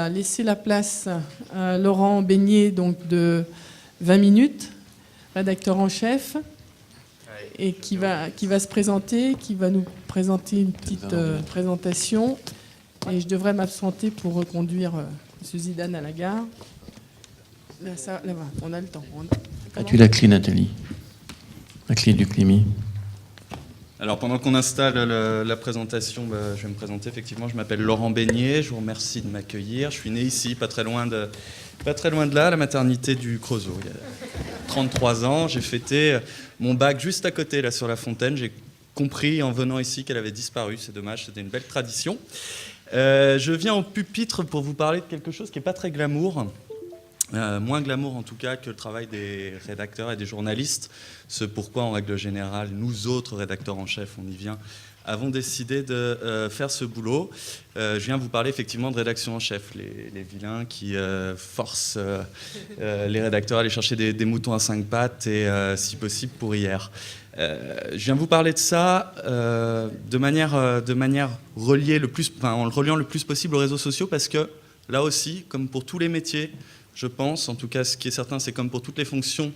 va laisser la place à Laurent Beignet, donc de 20 minutes, rédacteur en chef, et qui va se présenter, qui va nous présenter une petite présentation. Et je devrais m'absenter pour reconduire M. Zidane à la gare. Là, on a le temps. As-tu la clé, Nathalie? La clé du Clémy. Alors pendant qu'on installe la présentation, je vais me présenter. Effectivement, je m'appelle Laurent Beignet. Je vous remercie de m'accueillir. Je suis né ici, pas très loin de là, à la maternité du Creusot. Il y a 33 ans, j'ai fêté mon bac juste à côté, là sur la fontaine. J'ai compris en venant ici qu'elle avait disparu. C'est dommage, c'était une belle tradition. Je viens au pupitre pour vous parler de quelque chose qui n'est pas très glamour. Moins glamour en tout cas que le travail des rédacteurs et des journalistes, ce pourquoi en règle générale nous autres rédacteurs en chef, on y vient, avons décidé de faire ce boulot. Je viens vous parler effectivement de rédaction en chef, les vilains qui forcent les rédacteurs à aller chercher des moutons à 5 pattes et si possible pour hier. Je viens vous parler de ça de manière reliée en le reliant le plus possible aux réseaux sociaux parce que là aussi, comme pour tous les métiers, je pense, en tout cas ce qui est certain, c'est comme pour toutes les fonctions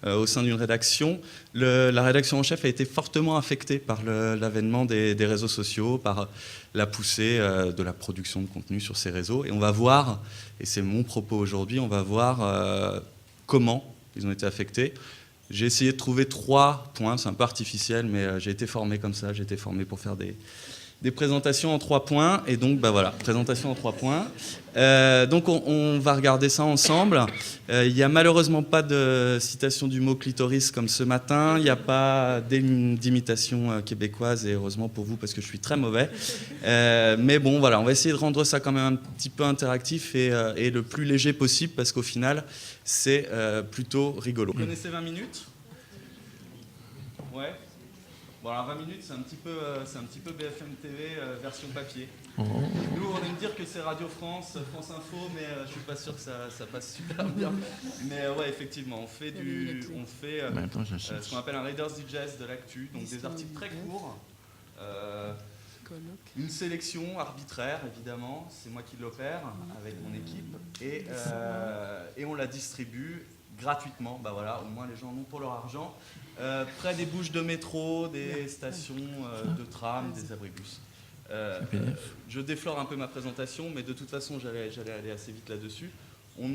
au sein d'une rédaction, la rédaction en chef a été fortement affectée par l'avènement des réseaux sociaux, par la poussée de la production de contenu sur ces réseaux. Et on va voir, et c'est mon propos aujourd'hui, on va voir comment ils ont été affectés. J'ai essayé de trouver 3 points, c'est un peu artificiel, mais j'ai été formé comme ça, j'ai été formé pour faire des présentations en 3 points, et donc voilà, présentation en 3 points. Donc on va regarder ça ensemble. Il n'y a malheureusement pas de citation du mot clitoris comme ce matin, il n'y a pas d'imitation québécoise, et heureusement pour vous parce que je suis très mauvais. Mais bon voilà, on va essayer de rendre ça quand même un petit peu interactif et le plus léger possible parce qu'au final c'est plutôt rigolo. Vous connaissez 20 minutes ? Ouais. Bon alors 20 minutes c'est un petit peu BFM TV version papier. Nous on aime dire que c'est Radio France, France Info, mais je suis pas sûr que ça passe super bien. Mais ouais effectivement on fait ce qu'on appelle un Reader's Digest de l'actu, donc des articles très courts, une sélection arbitraire évidemment, c'est moi qui l'opère avec mon équipe et on la distribue gratuitement, bah voilà, au moins les gens en ont pour leur argent, près des bouches de métro, des stations de tram, des abribus. Je déflore un peu ma présentation, mais de toute façon j'allais aller assez vite là-dessus. On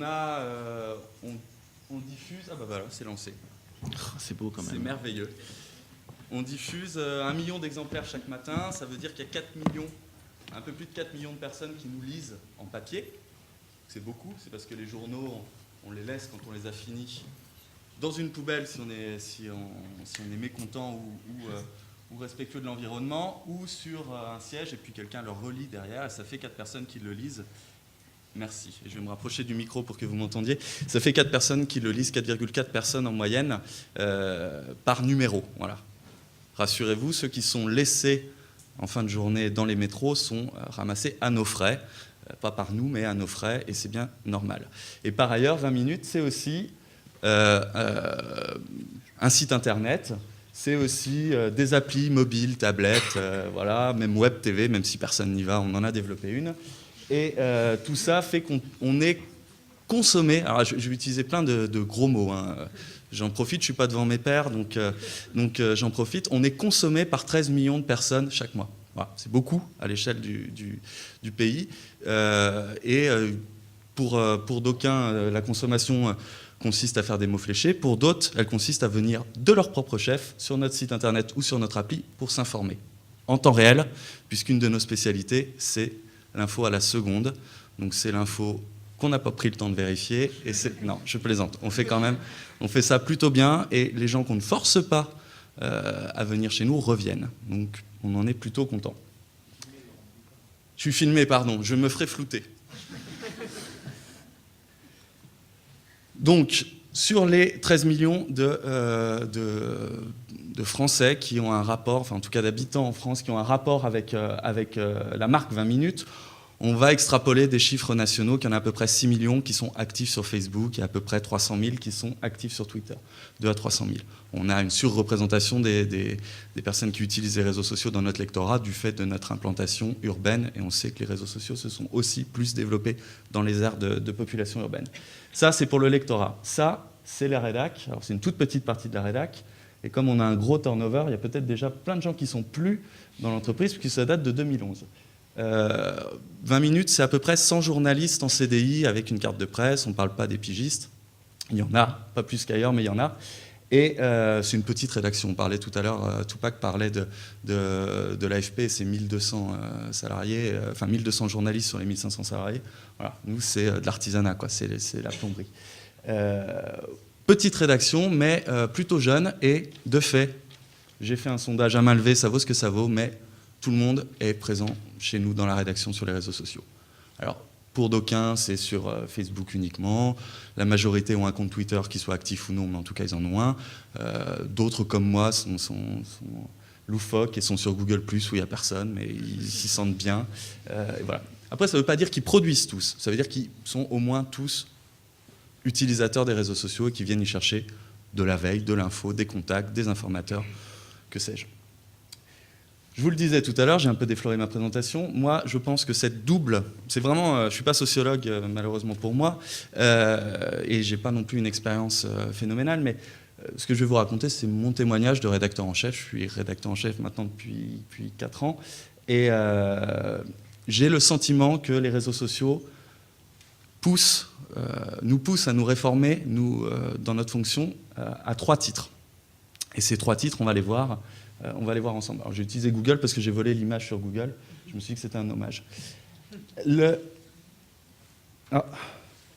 diffuse, ah bah voilà, c'est lancé. C'est beau quand même. C'est merveilleux. On diffuse 1 million d'exemplaires chaque matin, ça veut dire qu'il y a 4 millions, un peu plus de 4 millions de personnes qui nous lisent en papier. C'est beaucoup, c'est parce que les journaux, on les laisse quand on les a finis dans une poubelle si on est mécontent ou respectueux de l'environnement, ou sur un siège et puis quelqu'un le relit derrière et ça fait 4 personnes qui le lisent. Merci. Et je vais me rapprocher du micro pour que vous m'entendiez. Ça fait 4 personnes qui le lisent, 4,4 personnes en moyenne par numéro. Voilà. Rassurez-vous, ceux qui sont laissés en fin de journée dans les métros sont ramassés à nos frais. Pas par nous, mais à nos frais, et c'est bien normal. Et par ailleurs, 20 minutes, c'est aussi un site internet, c'est aussi des applis mobiles, tablettes, voilà, même web TV, même si personne n'y va, on en a développé une. Et tout ça fait qu'on est consommé, alors je vais utiliser plein de gros mots, hein. J'en profite, je ne suis pas devant mes pairs, donc j'en profite, on est consommé par 13 millions de personnes chaque mois. Voilà, c'est beaucoup à l'échelle du pays. Pour d'aucuns, la consommation consiste à faire des mots fléchés. Pour d'autres, elle consiste à venir de leur propre chef sur notre site internet ou sur notre appli pour s'informer en temps réel, puisqu'une de nos spécialités, c'est l'info à la seconde. Donc c'est l'info qu'on n'a pas pris le temps de vérifier. Non, je plaisante. On fait ça plutôt bien et les gens qu'on ne force pas à venir chez nous reviennent. Donc on en est plutôt content. Je suis filmé, pardon, je me ferai flouter. Donc, sur les 13 millions de Français qui ont un rapport, enfin en tout cas d'habitants en France qui ont un rapport avec la marque 20 minutes, On va extrapoler des chiffres nationaux, qu'il y en a à peu près 6 millions qui sont actifs sur Facebook et à peu près 300 000 qui sont actifs sur Twitter. 2 à 300 000. On a une surreprésentation des personnes qui utilisent les réseaux sociaux dans notre lectorat du fait de notre implantation urbaine, et on sait que les réseaux sociaux se sont aussi plus développés dans les aires de population urbaine. Ça, c'est pour le lectorat. Ça, c'est la rédac. Alors, c'est une toute petite partie de la rédac, et comme on a un gros turnover, il y a peut-être déjà plein de gens qui ne sont plus dans l'entreprise, puisque ça date de 2011. 20 minutes, c'est à peu près 100 journalistes en CDI avec une carte de presse. On ne parle pas des pigistes. Il y en a, pas plus qu'ailleurs, mais il y en a. Et c'est une petite rédaction. On parlait tout à l'heure, Tupac parlait de l'AFP, c'est 1200 salariés, enfin 1200 journalistes sur les 1500 salariés. Voilà. Nous, c'est de l'artisanat, quoi. C'est la plomberie. Petite rédaction, mais plutôt jeune. Et de fait, j'ai fait un sondage à main levée, ça vaut ce que ça vaut, mais tout le monde est présent chez nous dans la rédaction sur les réseaux sociaux. Alors, pour d'aucuns, c'est sur Facebook uniquement. La majorité ont un compte Twitter, qui soit actif ou non, mais en tout cas, ils en ont un. D'autres, comme moi, sont loufoques et sont sur Google+, où il n'y a personne, mais ils s'y sentent bien. Et voilà. Après, ça ne veut pas dire qu'ils produisent tous. Ça veut dire qu'ils sont au moins tous utilisateurs des réseaux sociaux et qui viennent y chercher de la veille, de l'info, des contacts, des informateurs, que sais-je. Je vous le disais tout à l'heure, j'ai un peu défloré ma présentation. Moi, je pense que cette double, c'est vraiment, je ne suis pas sociologue malheureusement pour moi, et je n'ai pas non plus une expérience phénoménale, mais ce que je vais vous raconter, c'est mon témoignage de rédacteur en chef. Je suis rédacteur en chef maintenant depuis 4 ans, et j'ai le sentiment que les réseaux sociaux nous poussent à nous réformer, nous, dans notre fonction, à 3 titres. Et ces 3 titres, on va les voir ensemble. Alors, j'ai utilisé Google parce que j'ai volé l'image sur Google. Je me suis dit que c'était un hommage.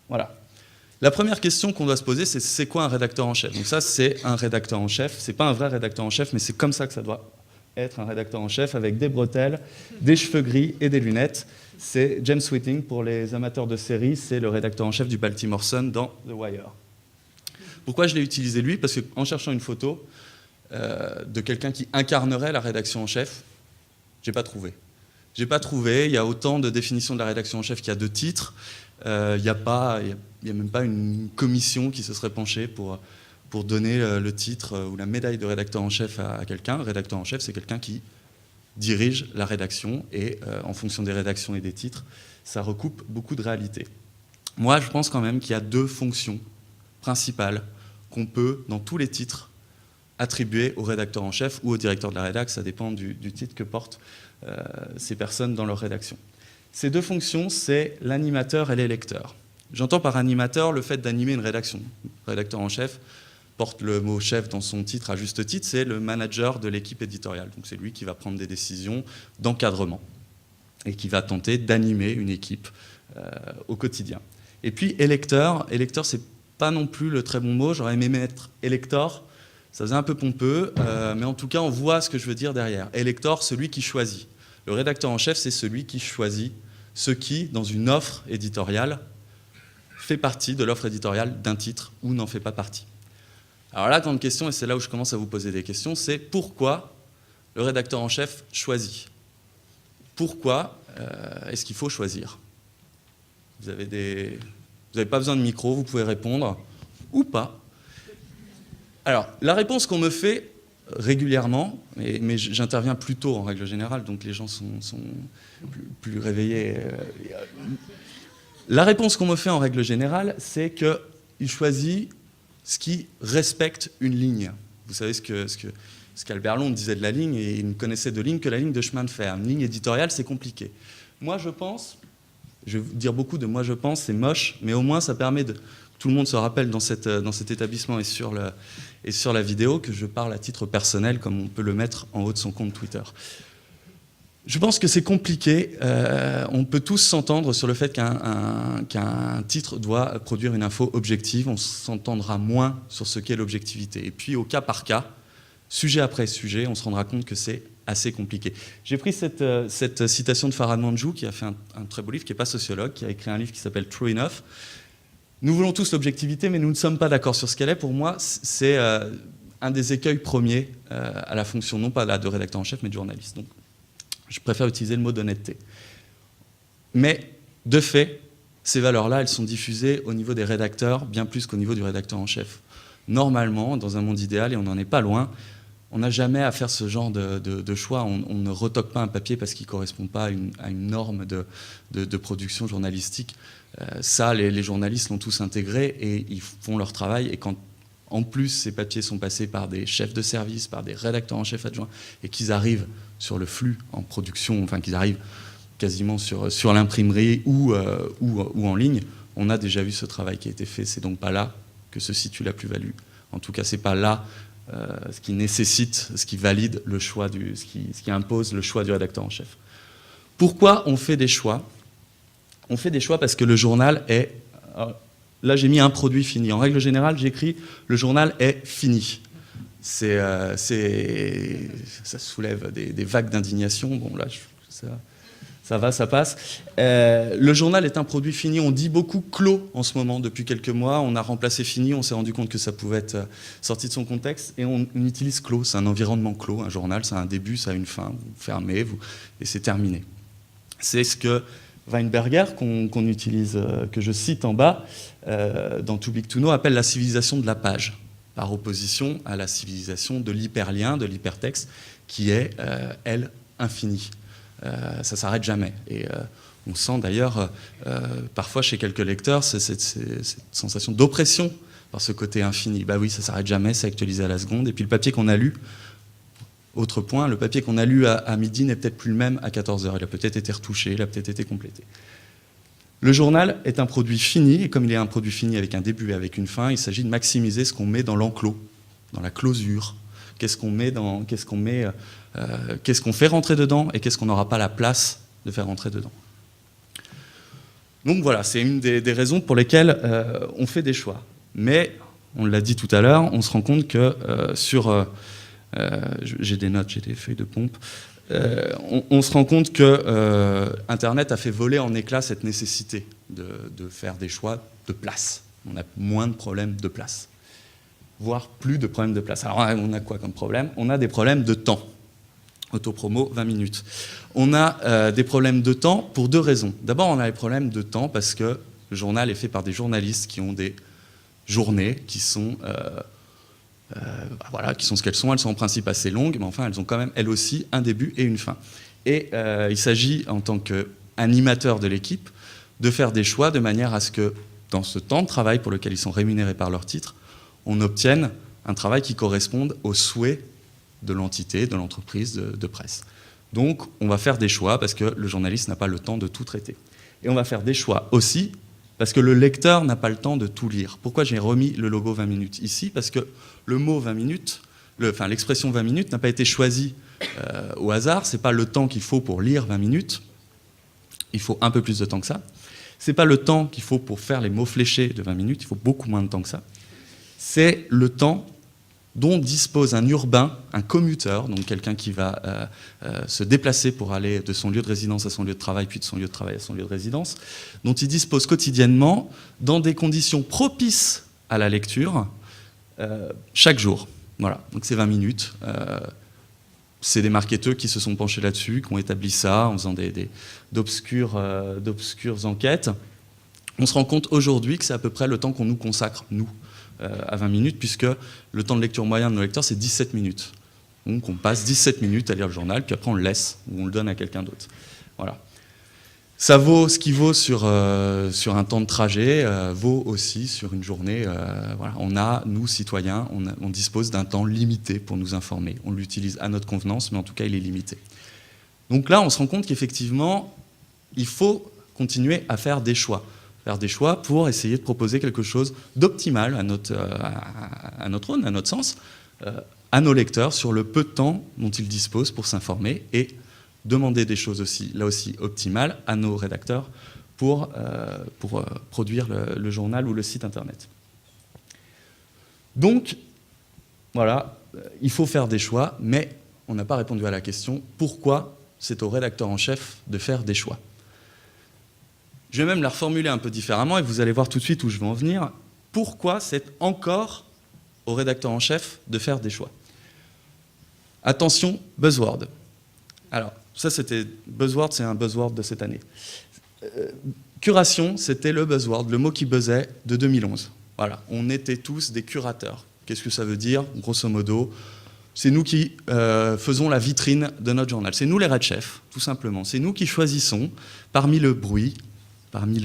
Voilà. La première question qu'on doit se poser, c'est quoi un rédacteur en chef? Donc ça, c'est un rédacteur en chef. C'est pas un vrai rédacteur en chef, mais c'est comme ça que ça doit être un rédacteur en chef, avec des bretelles, des cheveux gris et des lunettes. C'est James Whiting, pour les amateurs de séries, c'est le rédacteur en chef du Baltimore Sun dans The Wire. Pourquoi je l'ai utilisé lui? Parce qu'en cherchant une photo de quelqu'un qui incarnerait la rédaction en chef, j'ai pas trouvé. Il y a autant de définitions de la rédaction en chef qu'il y a de titres. Il n'y a même pas une commission qui se serait penchée pour donner le titre ou la médaille de rédacteur en chef à quelqu'un. Rédacteur en chef, c'est quelqu'un qui dirige la rédaction, et en fonction des rédactions et des titres, ça recoupe beaucoup de réalités. Moi, je pense quand même qu'il y a 2 fonctions principales qu'on peut, dans tous les titres, attribuer au rédacteur en chef ou au directeur de la rédac, ça dépend du titre que portent ces personnes dans leur rédaction. Ces 2 fonctions, c'est l'animateur et les lecteurs. J'entends par animateur le fait d'animer une rédaction. Le rédacteur en chef porte le mot chef dans son titre à juste titre, c'est le manager de l'équipe éditoriale. Donc c'est lui qui va prendre des décisions d'encadrement et qui va tenter d'animer une équipe au quotidien. Et puis électeur, c'est pas non plus le très bon mot, j'aurais aimé mettre électeur, ça faisait un peu pompeux, mais en tout cas on voit ce que je veux dire derrière. Électeur, celui qui choisit. Le rédacteur en chef, c'est celui qui choisit ce qui, dans une offre éditoriale, fait partie de l'offre éditoriale d'un titre ou n'en fait pas partie. Alors la grande question, et c'est là où je commence à vous poser des questions, c'est pourquoi le rédacteur en chef choisit? Pourquoi est-ce qu'il faut choisir? Vous n'avez pas besoin de micro, vous pouvez répondre ou pas. Alors, la réponse qu'on me fait régulièrement, mais j'interviens plus tôt en règle générale, donc les gens sont plus réveillés. La réponse qu'on me fait en règle générale, c'est qu'il choisit ce qui respecte une ligne. Vous savez ce qu'Albert Londres disait de la ligne, et il ne connaissait de ligne que la ligne de chemin de fer. Une ligne éditoriale, c'est compliqué. Moi, je pense, je vais vous dire beaucoup de moi, je pense, c'est moche, mais au moins ça permet de... Tout le monde se rappelle dans cet établissement et sur la vidéo que je parle à titre personnel, comme on peut le mettre en haut de son compte Twitter. Je pense que c'est compliqué. On peut tous s'entendre sur le fait qu'un titre doit produire une info objective. On s'entendra moins sur ce qu'est l'objectivité. Et puis, au cas par cas, sujet après sujet, on se rendra compte que c'est assez compliqué. J'ai pris cette citation de Farhad Manjoo, qui a fait un très beau livre, qui n'est pas sociologue, qui a écrit un livre qui s'appelle True Enough. Nous voulons tous l'objectivité, mais nous ne sommes pas d'accord sur ce qu'elle est. Pour moi, c'est un des écueils premiers à la fonction, non pas de rédacteur en chef, mais de journaliste. Donc, je préfère utiliser le mot d'honnêteté. Mais de fait, ces valeurs-là, elles sont diffusées au niveau des rédacteurs, bien plus qu'au niveau du rédacteur en chef. Normalement, dans un monde idéal, et on n'en est pas loin, on n'a jamais à faire ce genre de choix. On ne retoque pas un papier parce qu'il ne correspond pas à une norme de production journalistique. Ça, les journalistes l'ont tous intégré et ils font leur travail. Et quand, en plus, ces papiers sont passés par des chefs de service, par des rédacteurs en chef adjoints, et qu'ils arrivent sur le flux en production, enfin qu'ils arrivent quasiment sur l'imprimerie ou en ligne, on a déjà vu ce travail qui a été fait. C'est donc pas là que se situe la plus-value. En tout cas, c'est pas là ce qui nécessite, ce qui valide le choix ce qui impose le choix du rédacteur en chef. Pourquoi on fait des choix? On fait des choix parce que le journal est... Là, j'ai mis un produit fini. En règle générale, j'écris « le journal est fini ». Ça soulève des vagues d'indignation. Bon, là, ça va, ça passe. Le journal est un produit fini. On dit beaucoup clos en ce moment depuis quelques mois. On a remplacé fini. On s'est rendu compte que ça pouvait être sorti de son contexte. Et on utilise clos. C'est un environnement clos. Un journal, ça a un début, ça a une fin. Vous fermez, et c'est terminé. C'est ce que Weinberger, qu'on utilise, que je cite en bas, dans Too Big to Know, appelle la civilisation de la page, par opposition à la civilisation de l'hyperlien, de l'hypertexte, qui est, elle, infinie. Ça ne s'arrête jamais. Et on sent d'ailleurs, parfois chez quelques lecteurs, cette sensation d'oppression par ce côté infini. Bah oui, ça ne s'arrête jamais, c'est actualisé à la seconde. Et puis le papier qu'on a lu, autre point, le papier qu'on a lu à midi n'est peut-être plus le même à 14h. Il a peut-être été retouché, il a peut-être été complété. Le journal est un produit fini, et comme il est un produit fini avec un début et avec une fin, il s'agit de maximiser ce qu'on met dans l'enclos, dans la closure. Qu'est-ce qu'on fait rentrer dedans et qu'est-ce qu'on n'aura pas la place de faire rentrer dedans. Donc voilà, c'est une des raisons pour lesquelles on fait des choix. Mais, on l'a dit tout à l'heure, on se rend compte que j'ai des notes, j'ai des feuilles de pompe. On se rend compte que Internet a fait voler en éclats cette nécessité de faire des choix de place. On a moins de problèmes de place, voire plus de problèmes de place. Alors on a quoi comme problème? On a des problèmes de temps. Autopromo, 20 minutes. On a des problèmes de temps pour deux raisons. D'abord, on a des problèmes de temps parce que le journal est fait par des journalistes qui ont des journées qui sont... voilà, qui sont ce qu'elles sont. Elles sont en principe assez longues, mais enfin, elles ont quand même, elles aussi, un début et une fin. Et il s'agit, en tant qu'animateur de l'équipe, de faire des choix de manière à ce que, dans ce temps de travail pour lequel ils sont rémunérés par leur titre, on obtienne un travail qui corresponde aux souhaits de l'entité, de l'entreprise de presse. Donc, on va faire des choix parce que le journaliste n'a pas le temps de tout traiter. Et on va faire des choix aussi parce que le lecteur n'a pas le temps de tout lire. Pourquoi j'ai remis le logo 20 minutes ici? Parce que le mot 20 minutes, l'expression 20 minutes n'a pas été choisie au hasard. Ce n'est pas le temps qu'il faut pour lire 20 minutes. Il faut un peu plus de temps que ça. Ce n'est pas le temps qu'il faut pour faire les mots fléchés de 20 minutes. Il faut beaucoup moins de temps que ça. C'est le temps dont dispose un urbain, un commuteur, donc quelqu'un qui va se déplacer pour aller de son lieu de résidence à son lieu de travail, puis de son lieu de travail à son lieu de résidence, dont il dispose quotidiennement dans des conditions propices à la lecture, chaque jour. Voilà, donc c'est 20 minutes. C'est des marketeurs qui se sont penchés là-dessus, qui ont établi ça en faisant d'obscures enquêtes. On se rend compte aujourd'hui que c'est à peu près le temps qu'on nous consacre, nous, à 20 minutes, puisque le temps de lecture moyen de nos lecteurs, c'est 17 minutes. Donc on passe 17 minutes à lire le journal, puis après on le laisse, ou on le donne à quelqu'un d'autre. Voilà. Ça vaut ce qui vaut sur un temps de trajet, vaut aussi sur une journée. Voilà. On a, nous, citoyens, on dispose d'un temps limité pour nous informer. On l'utilise à notre convenance, mais en tout cas, il est limité. Donc là, on se rend compte qu'effectivement, il faut continuer à faire des choix. Faire des choix pour essayer de proposer quelque chose d'optimal à notre aune, à notre sens, à nos lecteurs sur le peu de temps dont ils disposent pour s'informer et demander des choses aussi, là aussi optimales à nos rédacteurs pour produire le journal ou le site internet. Donc, voilà, il faut faire des choix, mais on n'a pas répondu à la question pourquoi c'est au rédacteur en chef de faire des choix. Je vais même la reformuler un peu différemment et vous allez voir tout de suite où je veux en venir. Pourquoi c'est encore au rédacteur en chef de faire des choix? Attention, buzzword. Alors, ça c'était buzzword, c'est un buzzword de cette année. curation, c'était le buzzword, le mot qui buzzait de 2011. Voilà, on était tous des curateurs. Qu'est-ce que ça veut dire? Grosso modo, c'est nous qui faisons la vitrine de notre journal. C'est nous les Red Chefs, tout simplement. C'est nous qui choisissons, parmi le bruit, parmi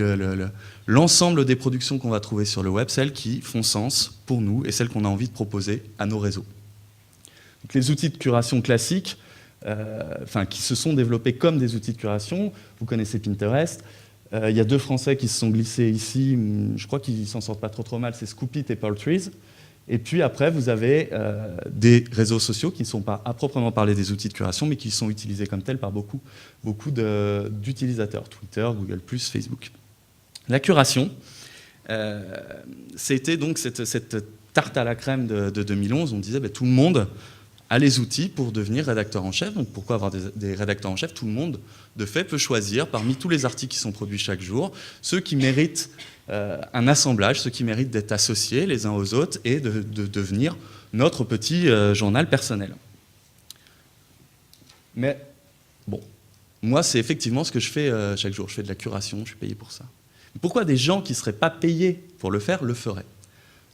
l'ensemble des productions qu'on va trouver sur le web, celles qui font sens pour nous et celles qu'on a envie de proposer à nos réseaux. Donc, les outils de curation classiques, qui se sont développés comme des outils de curation, vous connaissez Pinterest. Il y a 2 Français qui se sont glissés ici, je crois qu'ils s'en sortent pas trop mal, c'est Scoop It et Poultries. Et puis après, vous avez des réseaux sociaux qui ne sont pas à proprement parler des outils de curation, mais qui sont utilisés comme tels par beaucoup d'utilisateurs, Twitter, Google+, Facebook. La curation, c'était donc cette tarte à la crème de 2011. On disait tout le monde a les outils pour devenir rédacteur en chef. Donc pourquoi avoir des rédacteurs en chef? Tout le monde, de fait, peut choisir parmi tous les articles qui sont produits chaque jour, ceux qui méritent un assemblage, ceux qui méritent d'être associés les uns aux autres et de devenir notre petit journal personnel. Mais bon, moi, c'est effectivement ce que je fais chaque jour. Je fais de la curation, je suis payé pour ça. Pourquoi des gens qui ne seraient pas payés pour le faire, le feraient?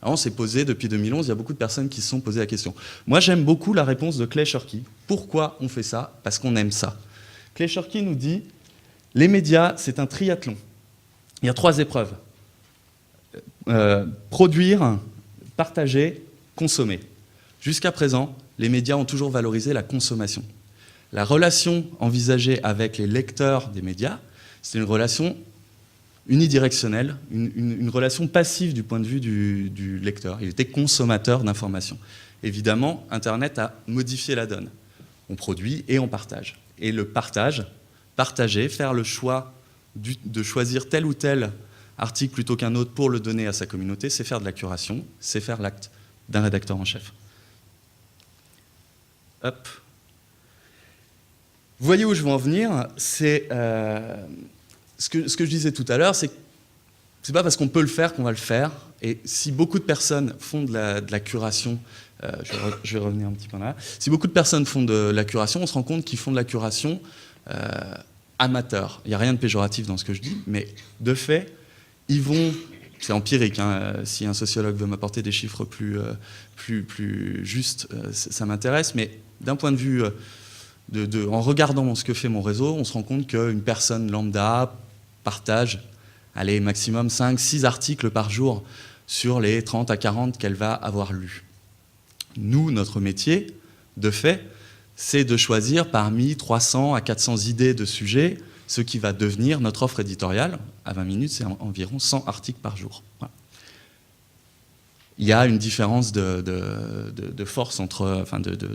Alors, on s'est posé, depuis 2011, il y a beaucoup de personnes qui se sont posées la question. Moi, j'aime beaucoup la réponse de Clay Shirky. Pourquoi on fait ça? Parce qu'on aime ça. Clay Shirky nous dit, les médias, c'est un triathlon. Il y a 3 épreuves. Produire, partager, consommer. Jusqu'à présent, les médias ont toujours valorisé la consommation. La relation envisagée avec les lecteurs des médias, c'est une relation unidirectionnelle, une relation passive du point de vue du lecteur. Il était consommateur d'informations. Évidemment, Internet a modifié la donne. On produit et on partage. Et le partager, faire le choix de choisir tel ou tel article plutôt qu'un autre pour le donner à sa communauté, c'est faire de la curation, c'est faire l'acte d'un rédacteur en chef. Hop. Vous voyez où je veux en venir? C'est ce que je disais tout à l'heure, c'est pas parce qu'on peut le faire qu'on va le faire. Et si beaucoup de personnes font de la curation, je vais revenir un petit peu là. Si beaucoup de personnes font de la curation, on se rend compte qu'ils font de la curation amateur. Il n'y a rien de péjoratif dans ce que je dis, mais de fait, ils vont, c'est empirique, hein, si un sociologue veut m'apporter des chiffres plus justes, ça m'intéresse, mais d'un point de vue, en regardant ce que fait mon réseau, on se rend compte qu'une personne lambda partage, allez, maximum 5-6 articles par jour sur les 30 à 40 qu'elle va avoir lus. Nous, notre métier, de fait, c'est de choisir parmi 300 à 400 idées de sujets ce qui va devenir notre offre éditoriale. À 20 minutes, c'est environ 100 articles par jour. Voilà. Il y a une différence de force,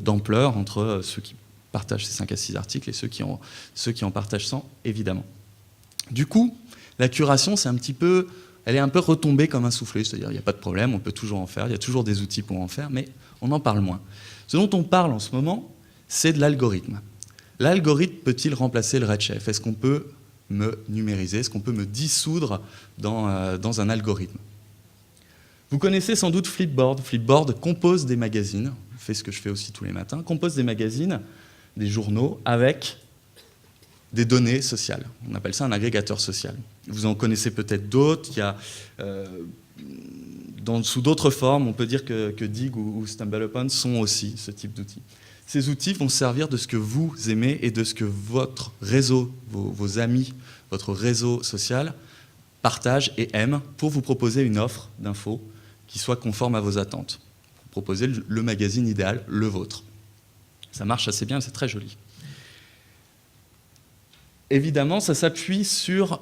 d'ampleur entre ceux qui partagent ces 5 à 6 articles et ceux qui en partagent 100, évidemment. Du coup, la curation, elle est un peu retombée comme un soufflet, c'est-à-dire il n'y a pas de problème, on peut toujours en faire, il y a toujours des outils pour en faire, mais on en parle moins. Ce dont on parle en ce moment, c'est de l'algorithme. L'algorithme peut-il remplacer le Red Chef? Est-ce qu'on peut me numériser? Est-ce qu'on peut me dissoudre dans un algorithme? Vous connaissez sans doute Flipboard. Flipboard compose des magazines, fait ce que je fais aussi tous les matins, compose des magazines, des journaux avec des données sociales. On appelle ça un agrégateur social. Vous en connaissez peut-être d'autres. Il y a, sous d'autres formes, on peut dire que Digg ou StumbleUpon sont aussi ce type d'outils. Ces outils vont servir de ce que vous aimez et de ce que votre réseau, vos amis, votre réseau social partagent et aiment pour vous proposer une offre d'infos qui soit conforme à vos attentes. Vous proposez le magazine idéal, le vôtre. Ça marche assez bien, c'est très joli. Évidemment, ça s'appuie sur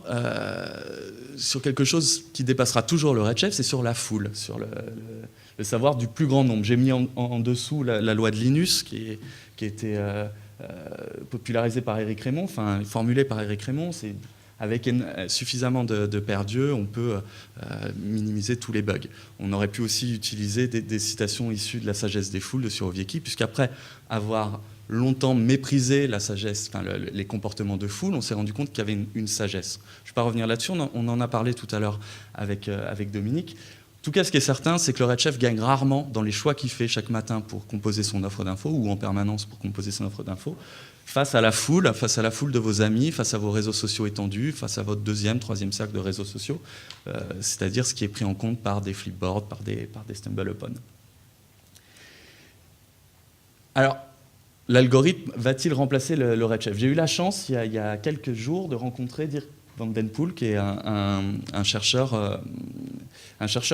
quelque chose qui dépassera toujours le Red Chef, c'est sur la foule, sur le savoir du plus grand nombre. J'ai mis en dessous la loi de Linus, qui a été popularisée par Éric Rémond, enfin formulée par Éric Rémond. C'est avec suffisamment de paires d'yeux, on peut minimiser tous les bugs. On aurait pu aussi utiliser des citations issues de la sagesse des foules de Surowiecki, puisqu'après avoir longtemps méprisé la sagesse, les comportements de foule, on s'est rendu compte qu'il y avait une sagesse. Je ne vais pas revenir là-dessus, on en a parlé tout à l'heure avec Dominique. En tout cas, ce qui est certain, c'est que le Red Chef gagne rarement dans les choix qu'il fait chaque matin pour composer son offre d'info ou en permanence pour composer son offre d'info, face à la foule de vos amis, face à vos réseaux sociaux étendus, face à votre deuxième, troisième cercle de réseaux sociaux, c'est-à-dire ce qui est pris en compte par des Flipboard, par des StumbleUpon. Alors, l'algorithme va-t-il remplacer le Red Chef? J'ai eu la chance, il y a quelques jours, de rencontrer Dirk Van Den Poel, qui est un chercheur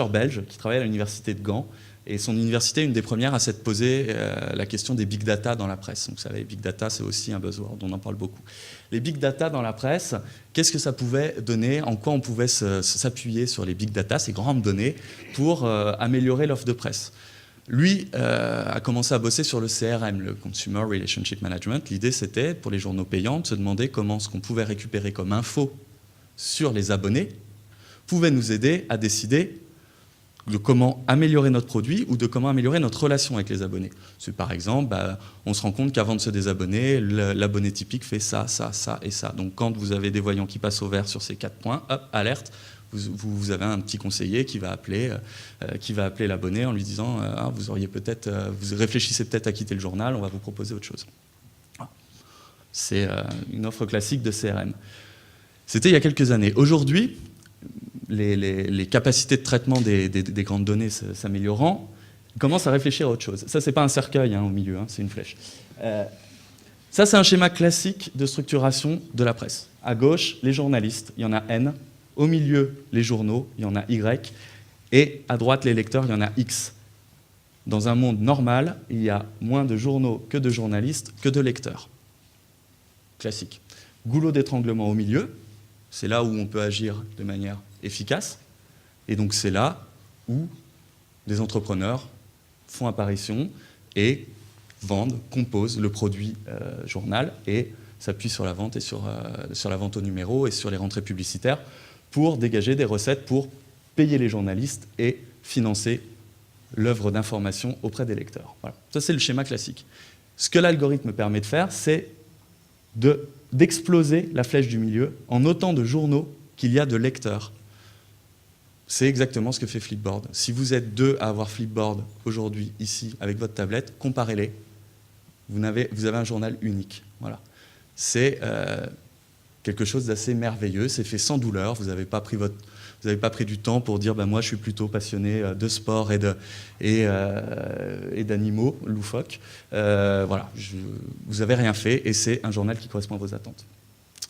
belge qui travaille à l'université de Gand. Et son université est une des premières à s'être posé la question des big data dans la presse. Donc, vous savez, big data, c'est aussi un buzzword, on en parle beaucoup. Les big data dans la presse, qu'est-ce que ça pouvait donner? En quoi on pouvait s'appuyer sur les big data, ces grandes données, pour améliorer l'offre de presse? Lui a commencé à bosser sur le CRM, le Consumer Relationship Management. L'idée, c'était, pour les journaux payants, de se demander comment ce qu'on pouvait récupérer comme info sur les abonnés pouvait nous aider à décider de comment améliorer notre produit ou de comment améliorer notre relation avec les abonnés. C'est par exemple, on se rend compte qu'avant de se désabonner, l'abonné typique fait ça, ça, ça et ça. Donc quand vous avez des voyants qui passent au vert sur ces 4 points, hop, alerte, vous avez un petit conseiller qui va appeler l'abonné en lui disant vous réfléchissez peut-être à quitter le journal, on va vous proposer autre chose. C'est une offre classique de CRM. C'était il y a quelques années. Aujourd'hui, les capacités de traitement des grandes données s'améliorant, ils commencent à réfléchir à autre chose. Ça, c'est pas un cercueil au milieu, c'est une flèche. Ça, c'est un schéma classique de structuration de la presse. À gauche, les journalistes, il y en a N. Au milieu, les journaux, il y en a Y. Et à droite, les lecteurs, il y en a X. Dans un monde normal, il y a moins de journaux que de journalistes que de lecteurs. Classique. Goulot d'étranglement au milieu, c'est là où on peut agir de manière efficace. Et donc c'est là où des entrepreneurs font apparition et vendent, composent le produit journal et s'appuient sur la vente et sur la vente au numéro et sur les rentrées publicitaires pour dégager des recettes pour payer les journalistes et financer l'œuvre d'information auprès des lecteurs. Voilà. Ça, c'est le schéma classique. Ce que l'algorithme permet de faire, c'est d'exploser la flèche du milieu en autant de journaux qu'il y a de lecteurs. C'est exactement ce que fait Flipboard. Si vous êtes 2 à avoir Flipboard aujourd'hui, ici, avec votre tablette, comparez-les. Vous avez un journal unique. Voilà. C'est quelque chose d'assez merveilleux. C'est fait sans douleur. Vous n'avez pas pris du temps pour dire moi je suis plutôt passionné de sport et d'animaux loufoques. Voilà, vous n'avez rien fait et c'est un journal qui correspond à vos attentes.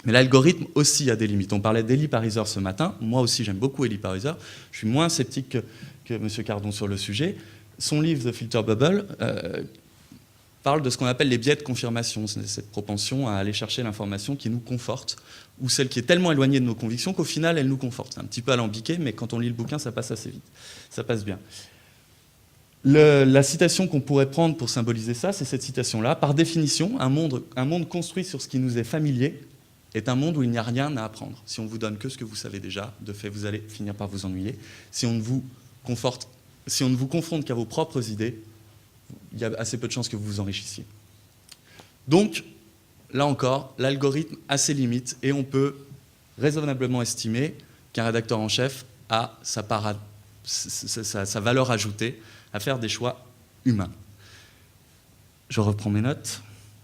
Mais l'algorithme aussi a des limites. On parlait d'Eli Pariser ce matin. Moi aussi j'aime beaucoup Eli Pariser. Je suis moins sceptique que M. Cardon sur le sujet. Son livre The Filter Bubble parle de ce qu'on appelle les biais de confirmation. C'est cette propension à aller chercher l'information qui nous conforte ou celle qui est tellement éloignée de nos convictions qu'au final, elle nous conforte. C'est un petit peu alambiqué, mais quand on lit le bouquin, ça passe assez vite. Ça passe bien. La citation qu'on pourrait prendre pour symboliser ça, c'est cette citation-là. Par définition, un monde construit sur ce qui nous est familier est un monde où il n'y a rien à apprendre. Si on vous donne que ce que vous savez déjà, de fait, vous allez finir par vous ennuyer. Si on ne vous confronte qu'à vos propres idées, il y a assez peu de chances que vous vous enrichissiez. Donc, là encore, l'algorithme a ses limites et on peut raisonnablement estimer qu'un rédacteur en chef a sa valeur ajoutée à faire des choix humains. Je reprends mes notes,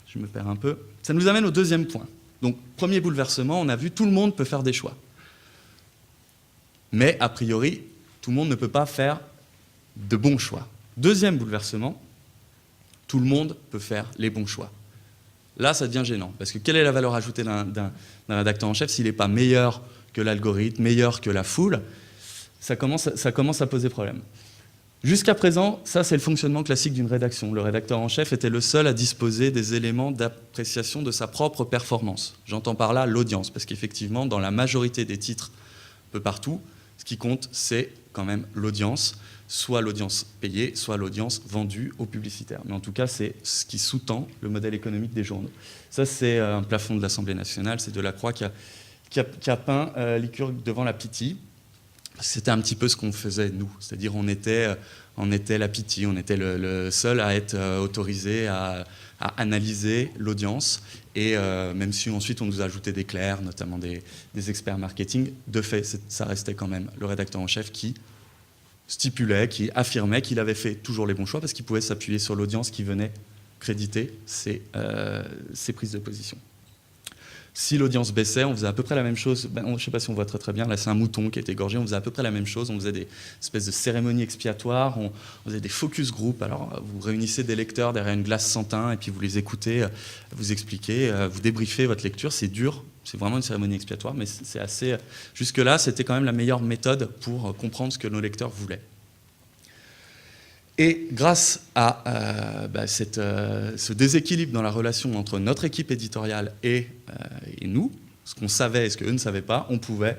je me perds un peu. Ça nous amène au deuxième point. Donc, premier bouleversement, on a vu tout le monde peut faire des choix. Mais, a priori, tout le monde ne peut pas faire de bons choix. Deuxième bouleversement, tout le monde peut faire les bons choix. Là, ça devient gênant, parce que quelle est la valeur ajoutée d'un rédacteur en chef s'il n'est pas meilleur que l'algorithme, meilleur que la foule? Ça commence à poser problème. Jusqu'à présent, ça c'est le fonctionnement classique d'une rédaction. Le rédacteur en chef était le seul à disposer des éléments d'appréciation de sa propre performance. J'entends par là l'audience, parce qu'effectivement, dans la majorité des titres, un peu partout, ce qui compte, c'est quand même l'audience, soit l'audience payée, soit l'audience vendue aux publicitaires. Mais en tout cas, c'est ce qui sous-tend le modèle économique des journaux. Ça, c'est un plafond de l'Assemblée nationale, c'est Delacroix qui a peint Lycurgue devant la Pythie. C'était un petit peu ce qu'on faisait, nous. C'est-à-dire on était la Pythie, on était le seul à être autorisé à analyser l'audience. Et même si ensuite on nous a ajouté des clercs, notamment des experts marketing, de fait, ça restait quand même le rédacteur en chef qui stipulait, qui affirmait qu'il avait fait toujours les bons choix parce qu'il pouvait s'appuyer sur l'audience qui venait créditer ses prises de position. Si l'audience baissait, on faisait à peu près la même chose. Je ne sais pas si on voit très très bien, là c'est un mouton qui a été égorgé, on faisait à peu près la même chose, on faisait des espèces de cérémonies expiatoires, on faisait des focus group, alors vous réunissez des lecteurs derrière une glace sans teint et puis vous les écoutez, vous expliquez, vous débriefez votre lecture, c'est dur, c'est vraiment une cérémonie expiatoire, mais c'est assez... Jusque-là, c'était quand même la meilleure méthode pour comprendre ce que nos lecteurs voulaient. Et grâce à ce déséquilibre dans la relation entre notre équipe éditoriale et nous, ce qu'on savait et ce qu'eux ne savaient pas, on pouvait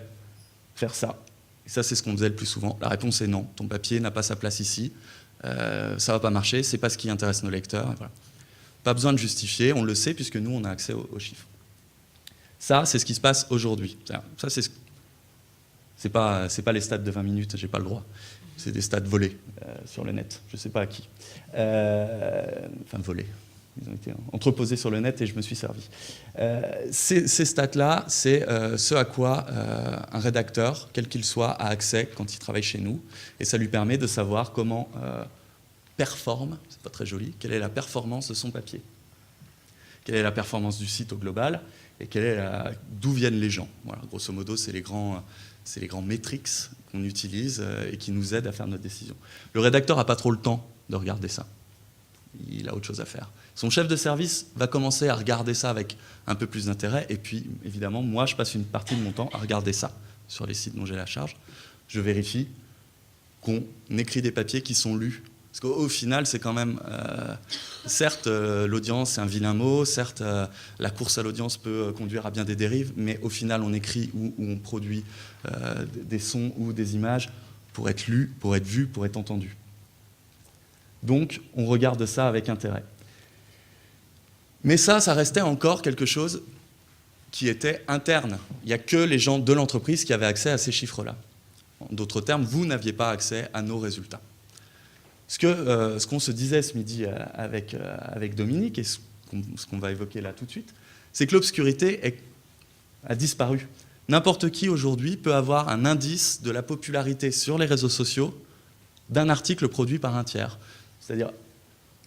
faire ça. Et ça, c'est ce qu'on faisait le plus souvent. La réponse est non. Ton papier n'a pas sa place ici. Ça ne va pas marcher. Ce n'est pas ce qui intéresse nos lecteurs. Et voilà. Pas besoin de justifier. On le sait puisque nous, on a accès aux chiffres. Ça, c'est ce qui se passe aujourd'hui. Ça, c'est pas les stats de 20 minutes. J'ai pas le droit. C'est des stats volés sur le net. Je ne sais pas à qui. Enfin, volés. Ils ont été entreposés sur le net et je me suis servi. Ces stats-là, c'est ce à quoi un rédacteur, quel qu'il soit, a accès quand il travaille chez nous. Et ça lui permet de savoir comment performe, c'est pas très joli, quelle est la performance de son papier. Quelle est la performance du site au global et d'où viennent les gens. Voilà, grosso modo, c'est les grands métriques qu'on utilise et qui nous aident à faire notre décision. Le rédacteur n'a pas trop le temps de regarder ça. Il a autre chose à faire. Son chef de service va commencer à regarder ça avec un peu plus d'intérêt. Et puis, évidemment, moi, je passe une partie de mon temps à regarder ça sur les sites dont j'ai la charge. Je vérifie qu'on écrit des papiers qui sont lus. Parce qu'au final, c'est quand même... certes, l'audience, c'est un vilain mot. Certes, la course à l'audience peut conduire à bien des dérives. Mais au final, on écrit ou on produit des sons ou des images pour être lus, pour être vus, pour être entendus. Donc, on regarde ça avec intérêt. Mais ça restait encore quelque chose qui était interne. Il n'y a que les gens de l'entreprise qui avaient accès à ces chiffres-là. En d'autres termes, vous n'aviez pas accès à nos résultats. Ce qu'on se disait ce midi avec Dominique, et ce qu'on va évoquer là tout de suite, c'est que l'obscurité a disparu. N'importe qui aujourd'hui peut avoir un indice de la popularité sur les réseaux sociaux d'un article produit par un tiers. C'est-à-dire,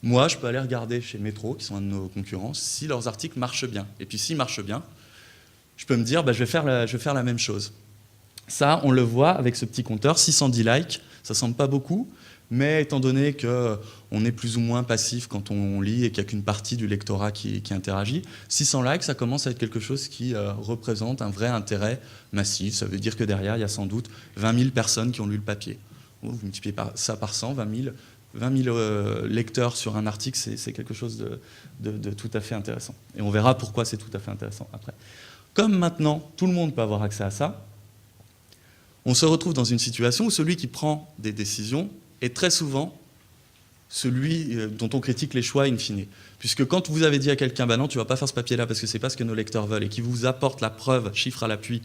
moi, je peux aller regarder chez Métro, qui sont un de nos concurrents, si leurs articles marchent bien. Et puis, s'ils marchent bien, je peux me dire, je vais faire la même chose. Ça, on le voit avec ce petit compteur, 610 likes, ça ne semble pas beaucoup, mais étant donné qu'on est plus ou moins passif quand on lit et qu'il n'y a qu'une partie du lectorat qui interagit, 600 likes, ça commence à être quelque chose qui représente un vrai intérêt massif. Ça veut dire que derrière, il y a sans doute 20 000 personnes qui ont lu le papier. Vous multipliez ça par 100, 20 000 lecteurs sur un article, c'est quelque chose de tout à fait intéressant. Et on verra pourquoi c'est tout à fait intéressant après. Comme maintenant, tout le monde peut avoir accès à ça, on se retrouve dans une situation où celui qui prend des décisions est très souvent celui dont on critique les choix in fine. Puisque quand vous avez dit à quelqu'un, non, tu ne vas pas faire ce papier-là parce que ce n'est pas ce que nos lecteurs veulent, et qui vous apporte la preuve, chiffre à l'appui,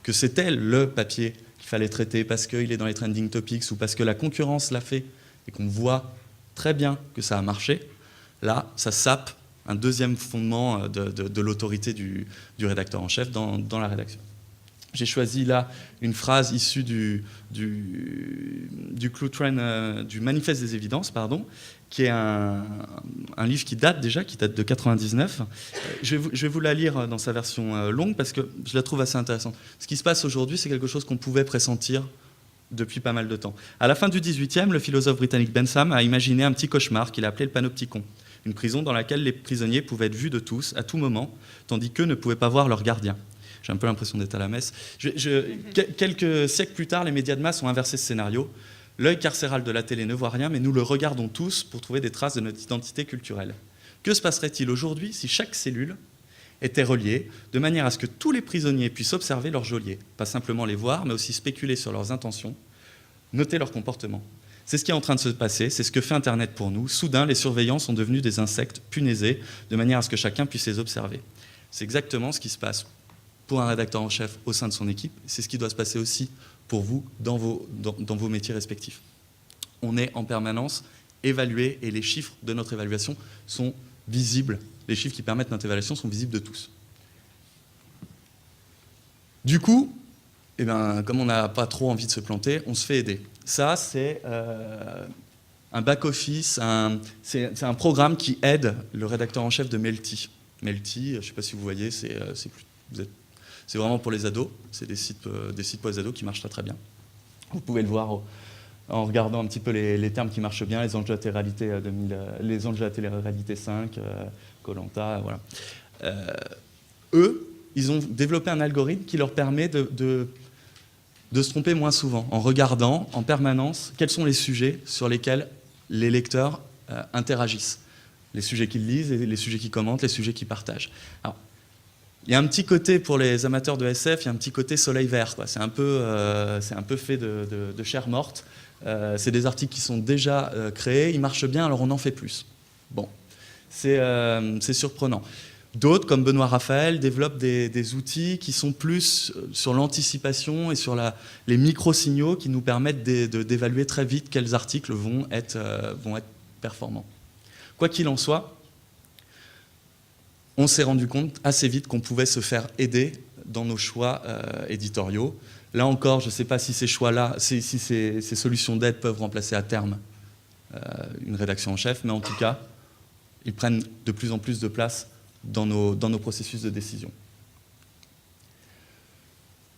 que c'était le papier qu'il fallait traiter parce qu'il est dans les trending topics ou parce que la concurrence l'a fait, et qu'on voit très bien que ça a marché, là, ça sape un deuxième fondement de l'autorité du rédacteur en chef dans la rédaction. J'ai choisi là une phrase issue du Clue Trend, du Manifeste des évidences, qui est un livre qui date de 99. Je vais vous la lire dans sa version longue parce que je la trouve assez intéressante. Ce qui se passe aujourd'hui, c'est quelque chose qu'on pouvait pressentir depuis pas mal de temps. À la fin du XVIIIe, le philosophe britannique Bentham a imaginé un petit cauchemar qu'il a appelé le panopticon, une prison dans laquelle les prisonniers pouvaient être vus de tous, à tout moment, tandis qu'eux ne pouvaient pas voir leur gardien. J'ai un peu l'impression d'être à la messe. Quelques siècles plus tard, les médias de masse ont inversé ce scénario. L'œil carcéral de la télé ne voit rien, mais nous le regardons tous pour trouver des traces de notre identité culturelle. Que se passerait-il aujourd'hui si chaque cellule était reliée, de manière à ce que tous les prisonniers puissent observer leur geôlier, pas simplement les voir, mais aussi spéculer sur leurs intentions, noter leur comportement. C'est ce qui est en train de se passer, c'est ce que fait Internet pour nous. Soudain, les surveillants sont devenus des insectes punaisés, de manière à ce que chacun puisse les observer. C'est exactement ce qui se passe pour un rédacteur en chef au sein de son équipe. C'est ce qui doit se passer aussi pour vous dans vos métiers respectifs. On est en permanence évalué et les chiffres de notre évaluation sont visibles. Les chiffres qui permettent notre évaluation sont visibles de tous. Du coup, et ben, comme on n'a pas trop envie de se planter, on se fait aider. Ça, c'est un back-office, c'est un programme qui aide le rédacteur en chef de Melty. Melty, je ne sais pas si vous voyez, c'est vraiment pour les ados. C'est des sites pour les ados qui marchent très très bien. Vous pouvez le voir en regardant un petit peu les termes qui marchent bien, les enjeux de la télé-réalité 2000, les enjeux de la télé-réalité 5, Koh-Lanta, voilà. Eux, ils ont développé un algorithme qui leur permet de se tromper moins souvent, en regardant en permanence quels sont les sujets sur lesquels les lecteurs interagissent. Les sujets qu'ils lisent, les sujets qu'ils commentent, les sujets qu'ils partagent. Alors, il y a un petit côté, pour les amateurs de SF, il y a un petit côté soleil vert, quoi. C'est un peu fait de chair morte. C'est des articles qui sont déjà créés, ils marchent bien, alors on en fait plus. Bon, c'est surprenant. D'autres, comme Benoît Raphaël, développent des outils qui sont plus sur l'anticipation et sur les micro-signaux qui nous permettent d'évaluer très vite quels articles vont être performants. Quoi qu'il en soit, on s'est rendu compte assez vite qu'on pouvait se faire aider dans nos choix éditoriaux. Là encore, je ne sais pas si ces choix-là, si ces solutions d'aide peuvent remplacer à terme une rédaction en chef, mais en tout cas, ils prennent de plus en plus de place dans nos processus de décision.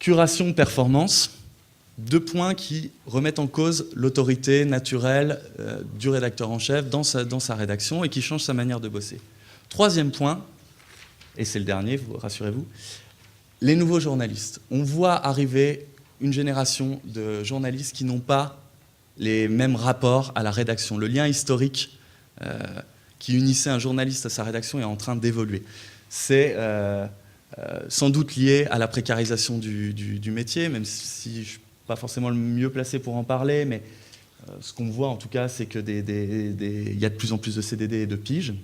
Curation, performance, 2 points qui remettent en cause l'autorité naturelle du rédacteur en chef dans sa rédaction et qui changent sa manière de bosser. 3e point, et c'est le dernier, rassurez-vous, les nouveaux journalistes. On voit arriver une génération de journalistes qui n'ont pas les mêmes rapports à la rédaction. Le lien historique qui unissait un journaliste à sa rédaction est en train d'évoluer. C'est sans doute lié à la précarisation du métier, même si je ne suis pas forcément le mieux placé pour en parler, mais ce qu'on voit en tout cas, c'est qu'il y a de plus en plus de CDD et de piges,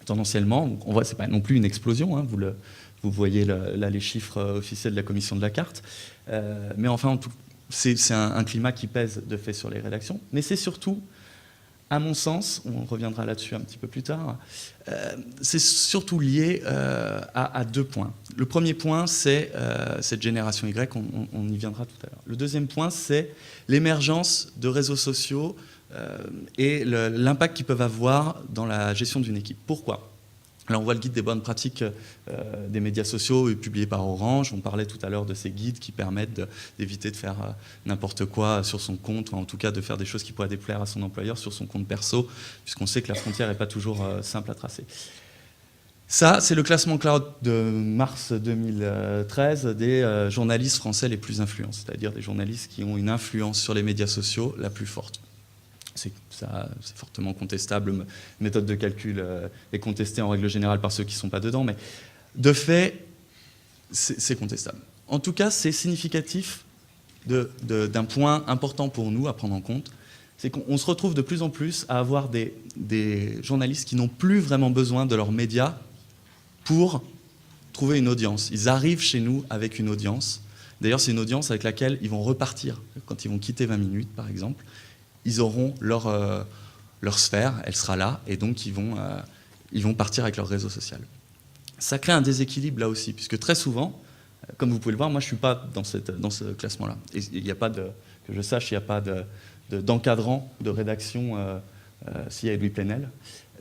tendanciellement. On voit, ce n'est pas non plus une explosion, hein, vous voyez là les chiffres officiels de la commission de la carte, mais enfin, c'est un climat qui pèse de fait sur les rédactions, mais c'est surtout, à mon sens, on reviendra là-dessus un petit peu plus tard, c'est surtout lié à 2 points. Le premier point, c'est cette génération Y, on y viendra tout à l'heure. Le deuxième point, c'est l'émergence de réseaux sociaux et l'impact qu'ils peuvent avoir dans la gestion d'une équipe. Pourquoi ? Là, on voit le guide des bonnes pratiques des médias sociaux publié par Orange. On parlait tout à l'heure de ces guides qui permettent d'éviter de faire n'importe quoi sur son compte, ou en tout cas de faire des choses qui pourraient déplaire à son employeur sur son compte perso, puisqu'on sait que la frontière n'est pas toujours simple à tracer. Ça, c'est le classement Cloud de mars 2013 des journalistes français les plus influents, c'est-à-dire des journalistes qui ont une influence sur les médias sociaux la plus forte. C'est fortement contestable, la méthode de calcul est contestée en règle générale par ceux qui ne sont pas dedans, mais de fait, c'est contestable. En tout cas, c'est significatif d'un point important pour nous à prendre en compte, c'est qu'on se retrouve de plus en plus à avoir des journalistes qui n'ont plus vraiment besoin de leurs médias pour trouver une audience. Ils arrivent chez nous avec une audience. D'ailleurs, c'est une audience avec laquelle ils vont repartir. Quand ils vont quitter 20 minutes, par exemple, ils auront leur sphère, elle sera là, et donc ils vont partir avec leur réseau social. Ça crée un déséquilibre là aussi, puisque très souvent, comme vous pouvez le voir, moi je ne suis pas dans ce classement-là. Et il n'y a pas que je sache, il n'y a pas d'encadrant de rédaction, s'il y a Louis Plenel,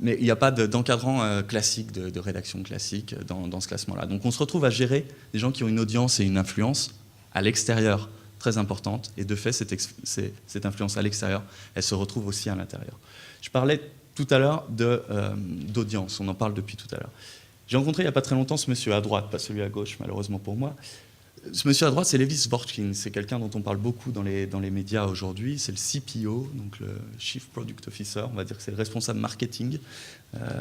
mais il n'y a pas d'encadrant classique, de rédaction classique dans ce classement-là. Donc on se retrouve à gérer des gens qui ont une audience et une influence à l'extérieur très importante, et de fait, cette influence à l'extérieur, elle se retrouve aussi à l'intérieur. Je parlais tout à l'heure d'audience, on en parle depuis tout à l'heure. J'ai rencontré il n'y a pas très longtemps ce monsieur à droite, pas celui à gauche, malheureusement pour moi. Ce monsieur à droite, c'est Levis Borchkin, c'est quelqu'un dont on parle beaucoup dans les médias aujourd'hui, c'est le CPO, donc le Chief Product Officer, on va dire que c'est le responsable marketing,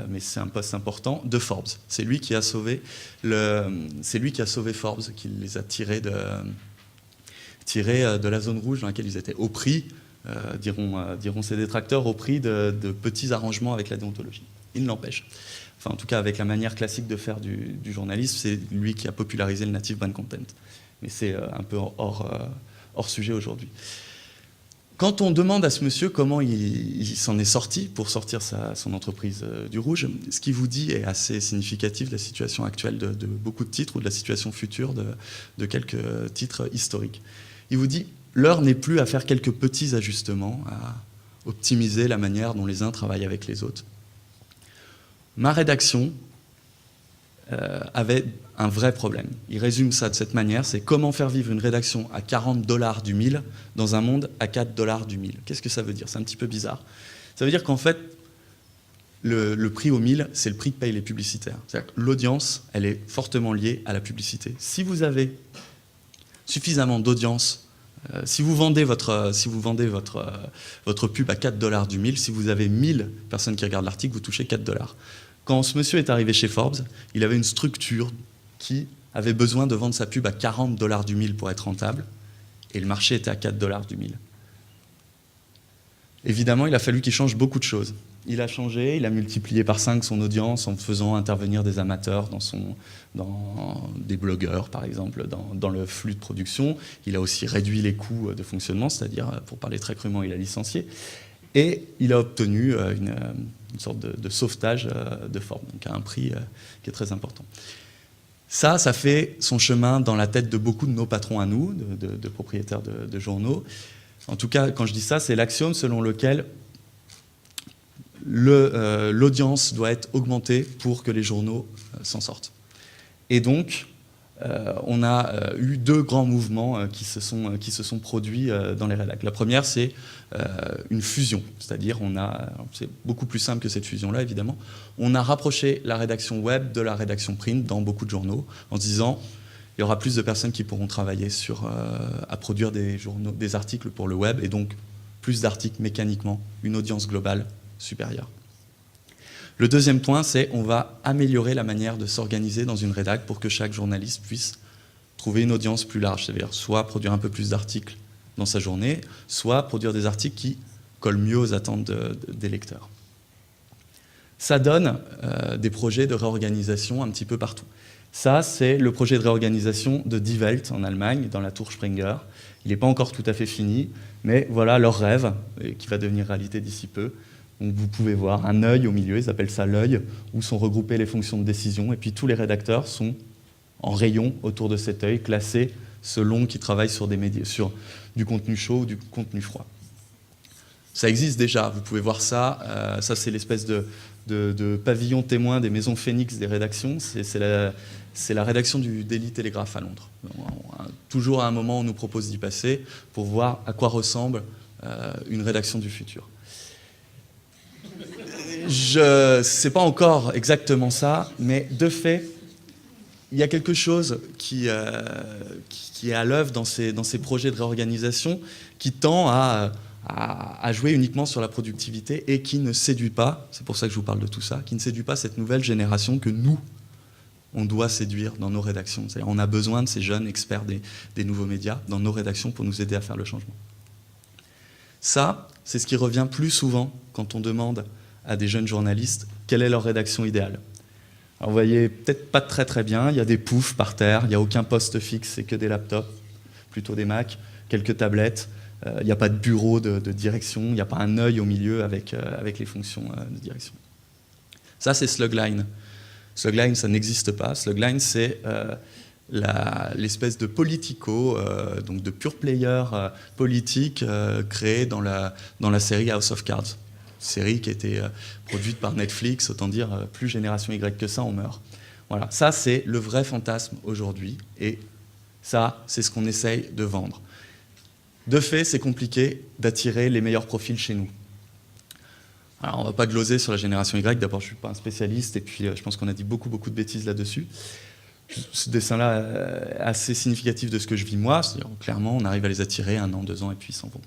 mais c'est un poste important, de Forbes. C'est lui qui a sauvé Forbes, qui les a tirés de la zone rouge dans laquelle ils étaient, au prix, diront ses détracteurs, au prix de petits arrangements avec la déontologie. Il ne l'empêche. Enfin, en tout cas, avec la manière classique de faire du journalisme, c'est lui qui a popularisé le native brand content. Mais c'est un peu hors sujet aujourd'hui. Quand on demande à ce monsieur comment il s'en est sorti pour sortir son entreprise du rouge, ce qu'il vous dit est assez significatif de la situation actuelle de beaucoup de titres ou de la situation future de quelques titres historiques. Il vous dit « L'heure n'est plus à faire quelques petits ajustements, à optimiser la manière dont les uns travaillent avec les autres. Ma rédaction avait un vrai problème. Il résume ça de cette manière, c'est comment faire vivre une rédaction à $40 du 1000 dans un monde à $4 du 1000. Qu'est-ce que ça veut dire? C'est un petit peu bizarre. Ça veut dire qu'en fait, le prix au 1000, c'est le prix que payent les publicitaires. C'est-à-dire que l'audience, elle est fortement liée à la publicité. Si vous avez suffisamment d'audience, si vous vendez votre pub à $4 du 1000, si vous avez 1000 personnes qui regardent l'article, vous touchez $4. Quand ce monsieur est arrivé chez Forbes, il avait une structure qui avait besoin de vendre sa pub à $40 du 1000 pour être rentable, et le marché était à $4 du 1000. Évidemment, il a fallu qu'il change beaucoup de choses. Il a changé, il a multiplié par 5 son audience en faisant intervenir des amateurs dans des blogueurs, par exemple, dans le flux de production. Il a aussi réduit les coûts de fonctionnement, c'est-à-dire, pour parler très crûment, il a licencié. Et il a obtenu une sorte de sauvetage de Forbes, donc à un prix qui est très important. Ça fait son chemin dans la tête de beaucoup de nos patrons à nous, de propriétaires de journaux. En tout cas, quand je dis ça, c'est l'axiome selon lequel l'audience doit être augmentée pour que les journaux s'en sortent. Et donc, on a eu deux grands mouvements qui se sont produits dans les rédacs. La première, c'est une fusion, c'est-à-dire c'est beaucoup plus simple que cette fusion-là, évidemment. On a rapproché la rédaction web de la rédaction print dans beaucoup de journaux, en se disant il y aura plus de personnes qui pourront travailler à produire des articles pour le web, et donc plus d'articles mécaniquement, une audience globale supérieure. Le deuxième point, c'est on va améliorer la manière de s'organiser dans une rédac pour que chaque journaliste puisse trouver une audience plus large, c'est-à-dire soit produire un peu plus d'articles dans sa journée, soit produire des articles qui collent mieux aux attentes des lecteurs. Ça donne des projets de réorganisation un petit peu partout. Ça, c'est le projet de réorganisation de Die Welt en Allemagne, dans la tour Springer. Il n'est pas encore tout à fait fini, mais voilà leur rêve, qui va devenir réalité d'ici peu. Donc vous pouvez voir un œil au milieu, ils appellent ça l'œil, où sont regroupées les fonctions de décision, et puis tous les rédacteurs sont en rayon autour de cet œil, classés selon qu'ils travaillent sur des médias, sur du contenu chaud ou du contenu froid. Ça existe déjà, vous pouvez voir ça. Ça, c'est l'espèce de pavillon témoin des maisons Phoenix des rédactions. C'est la rédaction du Daily Telegraph à Londres. Toujours à un moment, on nous propose d'y passer pour voir à quoi ressemble une rédaction du futur. C'est pas encore exactement ça, mais de fait, il y a quelque chose qui est à l'œuvre dans ces projets de réorganisation qui tend à jouer uniquement sur la productivité et qui ne séduit pas, c'est pour ça que je vous parle de tout ça, qui ne séduit pas cette nouvelle génération que nous, on doit séduire dans nos rédactions. C'est-à-dire, on a besoin de ces jeunes experts des nouveaux médias dans nos rédactions pour nous aider à faire le changement. Ça, c'est ce qui revient plus souvent quand on demande à des jeunes journalistes quelle est leur rédaction idéale. Alors vous voyez peut-être pas très très bien, il y a des poufs par terre, il n'y a aucun poste fixe, c'est que des laptops, plutôt des Macs, quelques tablettes, il n'y a pas de bureau de direction, il n'y a pas un œil au milieu avec les fonctions de direction. Ça, c'est Slugline. Slugline, ça n'existe pas. Slugline, c'est l'espèce de politico, donc de pure player politique créé dans la série House of Cards. Série qui a été produite par Netflix, autant dire plus génération Y que ça, on meurt. Voilà, ça c'est le vrai fantasme aujourd'hui, et ça c'est ce qu'on essaye de vendre. De fait, c'est compliqué d'attirer les meilleurs profils chez nous. Alors on ne va pas gloser sur la génération Y, d'abord je ne suis pas un spécialiste, et puis je pense qu'on a dit beaucoup de bêtises là-dessus. Ce dessin-là est assez significatif de ce que je vis moi, c'est-à-dire clairement on arrive à les attirer 1 an, 2 ans, et puis ils s'en vont.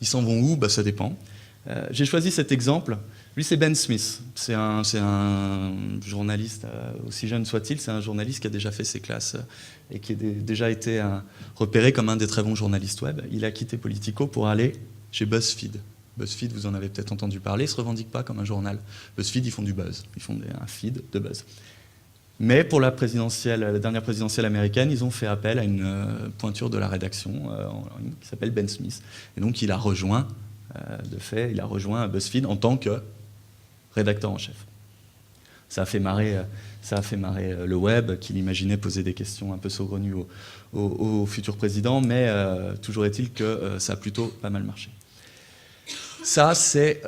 Ils s'en vont où? Ça dépend. J'ai choisi cet exemple. Lui, c'est Ben Smith. C'est un journaliste, aussi jeune soit-il, c'est un journaliste qui a déjà fait ses classes et qui a déjà été repéré comme un des très bons journalistes web. Il a quitté Politico pour aller chez BuzzFeed. BuzzFeed, vous en avez peut-être entendu parler, ils ne se revendiquent pas comme un journal. BuzzFeed, ils font du buzz. Ils font un feed de buzz. Mais pour la dernière présidentielle américaine, ils ont fait appel à une pointure de la rédaction qui s'appelle Ben Smith. Et donc il a rejoint, il a rejoint BuzzFeed en tant que rédacteur en chef. Ça a fait marrer le web, qui l'imaginait poser des questions un peu saugrenues au futur président, mais toujours est-il que ça a plutôt pas mal marché. Ça, c'est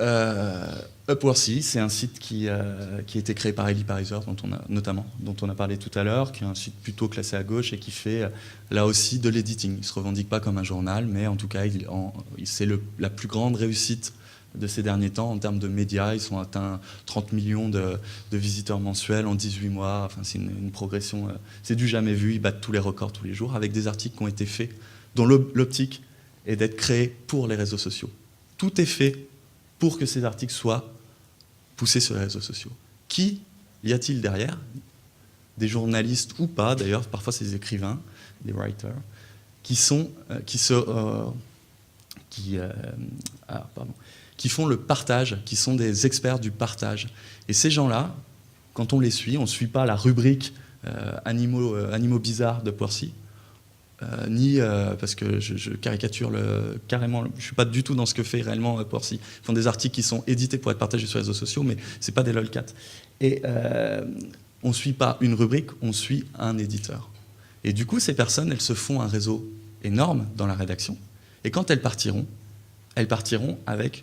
Upworthy, c'est un site qui a été créé par Eli Pariser, dont on a parlé tout à l'heure, qui est un site plutôt classé à gauche et qui fait là aussi de l'editing. Il ne se revendique pas comme un journal, mais en tout cas, c'est la plus grande réussite de ces derniers temps en termes de médias. Ils ont atteint 30 millions de visiteurs mensuels en 18 mois. Enfin, c'est une progression, c'est du jamais vu. Ils battent tous les records tous les jours avec des articles qui ont été faits, dont l'optique est d'être créé pour les réseaux sociaux. Tout est fait pour que ces articles soient poussés sur les réseaux sociaux. Qui y a-t-il derrière? Des journalistes ou pas, d'ailleurs, parfois c'est des écrivains, des writers, qui font le partage, qui sont des experts du partage. Et ces gens-là, quand on les suit, on ne suit pas la rubrique animaux bizarres de Upworthy, ni parce que je caricature carrément, je ne suis pas du tout dans ce que fait réellement Upworthy. Ils font des articles qui sont édités pour être partagés sur les réseaux sociaux, mais ce n'est pas des lolcats. Et on ne suit pas une rubrique, on suit un éditeur. Et du coup, ces personnes, elles se font un réseau énorme dans la rédaction. Et quand elles partiront avec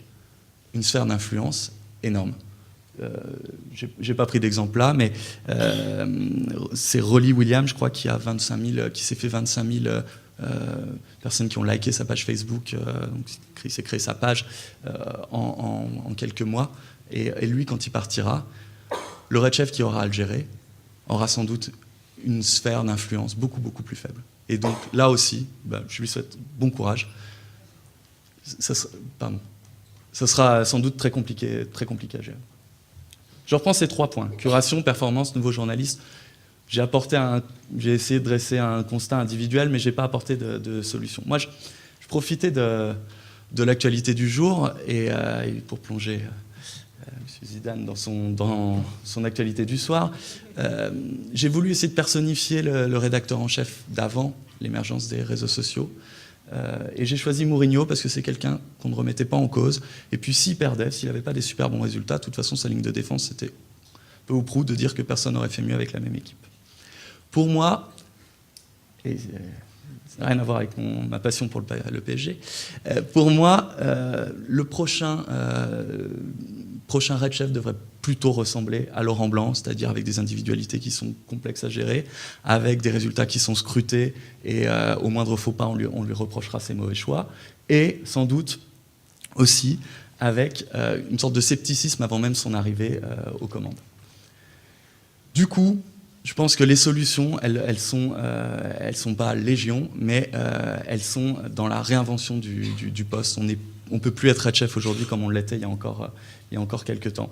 une sphère d'influence énorme. J'ai pas pris d'exemple là, mais c'est Rolly Williams, je crois, qui s'est fait 25 000 personnes qui ont liké sa page Facebook. Donc il s'est créé sa page en quelques mois. Et lui, quand il partira, le Red Chef qui aura à le gérer aura sans doute une sphère d'influence beaucoup, beaucoup plus faible. Et donc là aussi, je lui souhaite bon courage. Ça sera sans doute très compliqué à gérer. Je reprends ces 3 points. Curation, performance, nouveau journaliste. J'ai essayé de dresser un constat individuel, mais je n'ai pas apporté de solution. Moi, je profitais de l'actualité du jour et pour plonger M. Zidane dans son actualité du soir, j'ai voulu essayer de personnifier le rédacteur en chef d'avant l'émergence des réseaux sociaux. Et j'ai choisi Mourinho parce que c'est quelqu'un qu'on ne remettait pas en cause. Et puis s'il perdait, s'il n'avait pas des super bons résultats, de toute façon sa ligne de défense c'était peu ou prou de dire que personne n'aurait fait mieux avec la même équipe. Pour moi, et ça n'a rien à voir avec ma passion pour le PSG, pour moi le prochain Red Chef devrait plutôt ressembler à Laurent Blanc, c'est-à-dire avec des individualités qui sont complexes à gérer, avec des résultats qui sont scrutés, et au moindre faux pas, on lui reprochera ses mauvais choix, et sans doute aussi avec une sorte de scepticisme avant même son arrivée aux commandes. Du coup, je pense que les solutions, elles sont pas légion, mais elles sont dans la réinvention du poste. On ne peut plus être Red Chef aujourd'hui comme on l'était il y a encore quelques temps.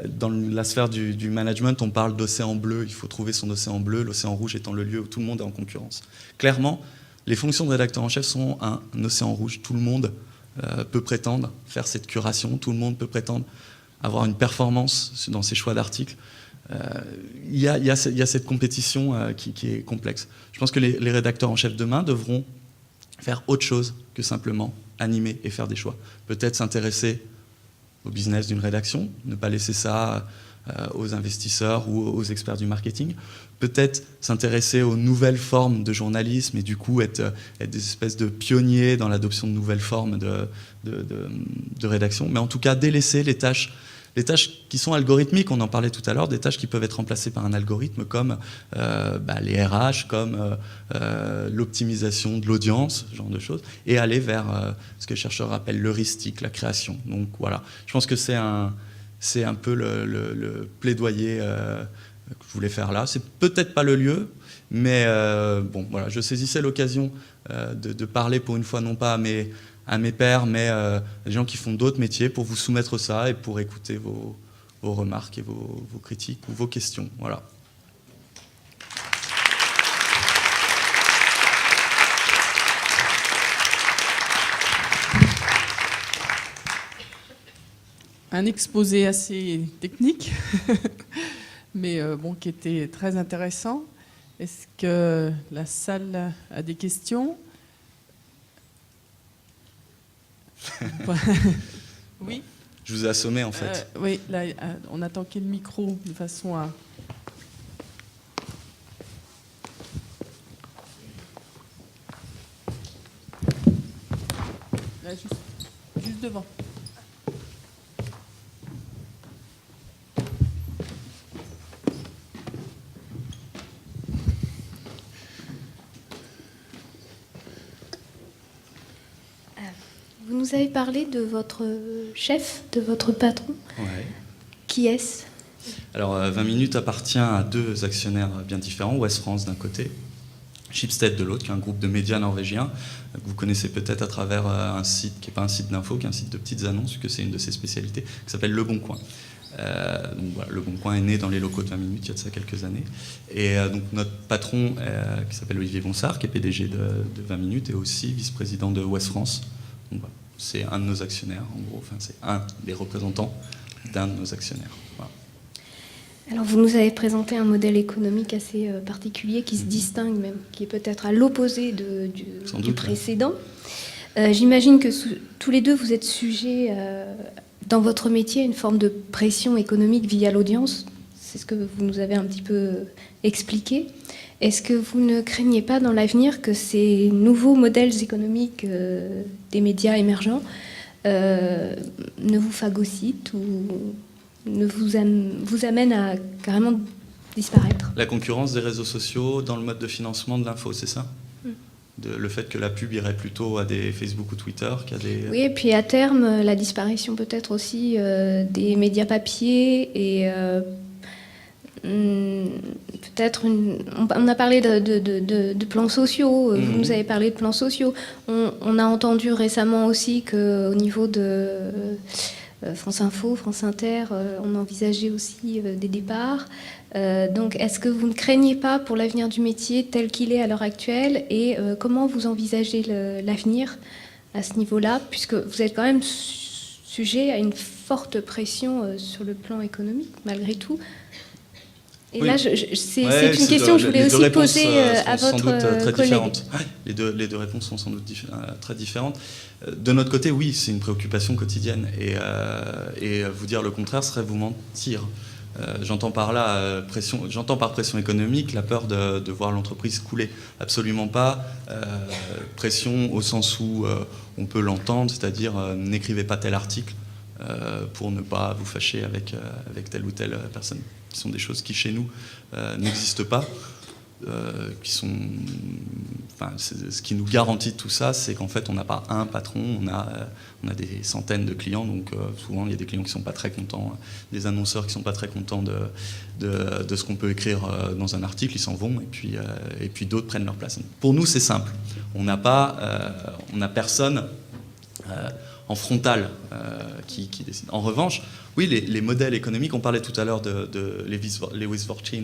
Dans la sphère du management, on parle d'océan bleu. Il faut trouver son océan bleu, l'océan rouge étant le lieu où tout le monde est en concurrence. Clairement, les fonctions de rédacteur en chef sont un océan rouge. Tout le monde peut prétendre faire cette curation. Tout le monde peut prétendre avoir une performance dans ses choix d'articles. Il y a cette compétition qui est complexe. Je pense que les rédacteurs en chef demain devront faire autre chose que simplement animer et faire des choix. Peut-être s'intéresser au business d'une rédaction, ne pas laisser ça aux investisseurs ou aux experts du marketing. Peut-être s'intéresser aux nouvelles formes de journalisme et du coup être des espèces de pionniers dans l'adoption de nouvelles formes de rédaction. Mais en tout cas, délaisser les tâches qui sont algorithmiques, on en parlait tout à l'heure, des tâches qui peuvent être remplacées par un algorithme comme les RH, comme l'optimisation de l'audience, ce genre de choses, et aller vers ce que les chercheurs appellent l'heuristique, la création. Donc voilà, je pense que c'est un peu le plaidoyer que je voulais faire là. C'est peut-être pas le lieu, mais bon, voilà, je saisissais l'occasion de parler pour une fois non pas à mes pairs, mais des gens qui font d'autres métiers, pour vous soumettre ça et pour écouter vos remarques et vos critiques ou vos questions. Voilà. Un exposé assez technique. mais qui était très intéressant. Est-ce que la salle a des questions? Oui. Je vous ai assommé en fait. Oui, là, on a tanké le micro de façon à... Là, juste devant. Vous nous avez parlé de votre chef, de votre patron. Ouais. Qui est-ce? Alors, 20 minutes appartient à deux actionnaires bien différents. Ouest France d'un côté, Schibsted de l'autre, qui est un groupe de médias norvégiens que vous connaissez peut-être à travers un site qui n'est pas un site d'info, qui est un site de petites annonces, que c'est une de ses spécialités, qui s'appelle Le Bon Coin. Donc voilà, Le Bon Coin est né dans les locaux de 20 minutes il y a de ça quelques années. Et donc notre patron, qui s'appelle Olivier Bonsard, qui est PDG de 20 minutes, est aussi vice-président de Ouest France. Donc voilà, c'est un de nos actionnaires, en gros. Enfin, c'est un des représentants d'un de nos actionnaires. Voilà. Alors vous nous avez présenté un modèle économique assez particulier qui se distingue même, qui est peut-être à l'opposé du précédent. J'imagine que tous les deux vous êtes sujets dans votre métier à une forme de pression économique via l'audience. C'est ce que vous nous avez un petit peu expliqué. Est-ce que vous ne craignez pas dans l'avenir que ces nouveaux modèles économiques des médias émergents ne vous phagocytent ou ne vous amène à carrément disparaître? La concurrence des réseaux sociaux dans le mode de financement de l'info, c'est ça? Le fait que la pub irait plutôt à des Facebook ou Twitter qu'à des... Oui, et puis à terme, la disparition peut-être aussi des médias papier et peut-être on a parlé de plans sociaux, vous nous avez parlé de plans sociaux. On a entendu récemment aussi qu'au niveau de France Info, France Inter, on envisageait aussi des départs. Donc, est-ce que vous ne craignez pas pour l'avenir du métier tel qu'il est à l'heure actuelle et comment vous envisagez l'avenir à ce niveau-là, puisque vous êtes quand même sujet à une forte pression sur le plan économique, malgré tout. Et oui. Là, c'est une question que je voulais aussi poser à votre collègue. Les deux réponses sont sans doute très différentes. De notre côté, oui, c'est une préoccupation quotidienne. Et vous dire le contraire serait vous mentir. J'entends par là j'entends par pression économique la peur de voir l'entreprise couler. Absolument pas. Pression au sens où on peut l'entendre, c'est-à-dire n'écrivez pas tel article pour ne pas vous fâcher avec telle ou telle personne. Qui sont des choses qui chez nous n'existent pas, qui sont, enfin, ce qui nous garantit tout ça, c'est qu'en fait on n'a pas un patron, on a des centaines de clients, donc souvent il y a des clients qui sont pas très contents, des annonceurs qui sont pas très contents de ce qu'on peut écrire dans un article, ils s'en vont et puis d'autres prennent leur place. Pour nous c'est simple, on n'a personne en frontal qui décide. En revanche, oui, les modèles économiques, on parlait tout à l'heure de Lewis Dworkin,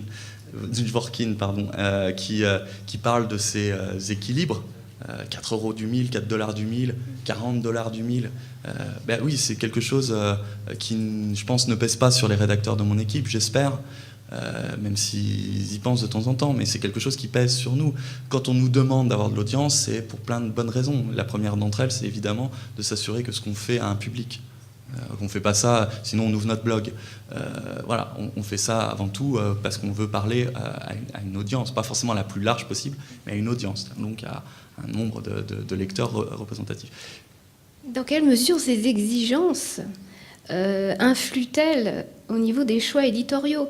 qui parle de ces équilibres, 4 € du mille, 4 $ du mille, 40 $ du mille. Ben oui, c'est quelque chose qui, je pense, ne pèse pas sur les rédacteurs de mon équipe, j'espère. Même s'ils y pensent de temps en temps, mais c'est quelque chose qui pèse sur nous. Quand on nous demande d'avoir de l'audience, c'est pour plein de bonnes raisons. La première d'entre elles, c'est évidemment de s'assurer que ce qu'on fait a un public. On ne fait pas ça, sinon on ouvre notre blog. Voilà, on fait ça avant tout parce qu'on veut parler à une audience, pas forcément la plus large possible, mais à une audience, donc à un nombre de lecteurs représentatifs. Dans quelle mesure ces exigences influent-elles au niveau des choix éditoriaux ?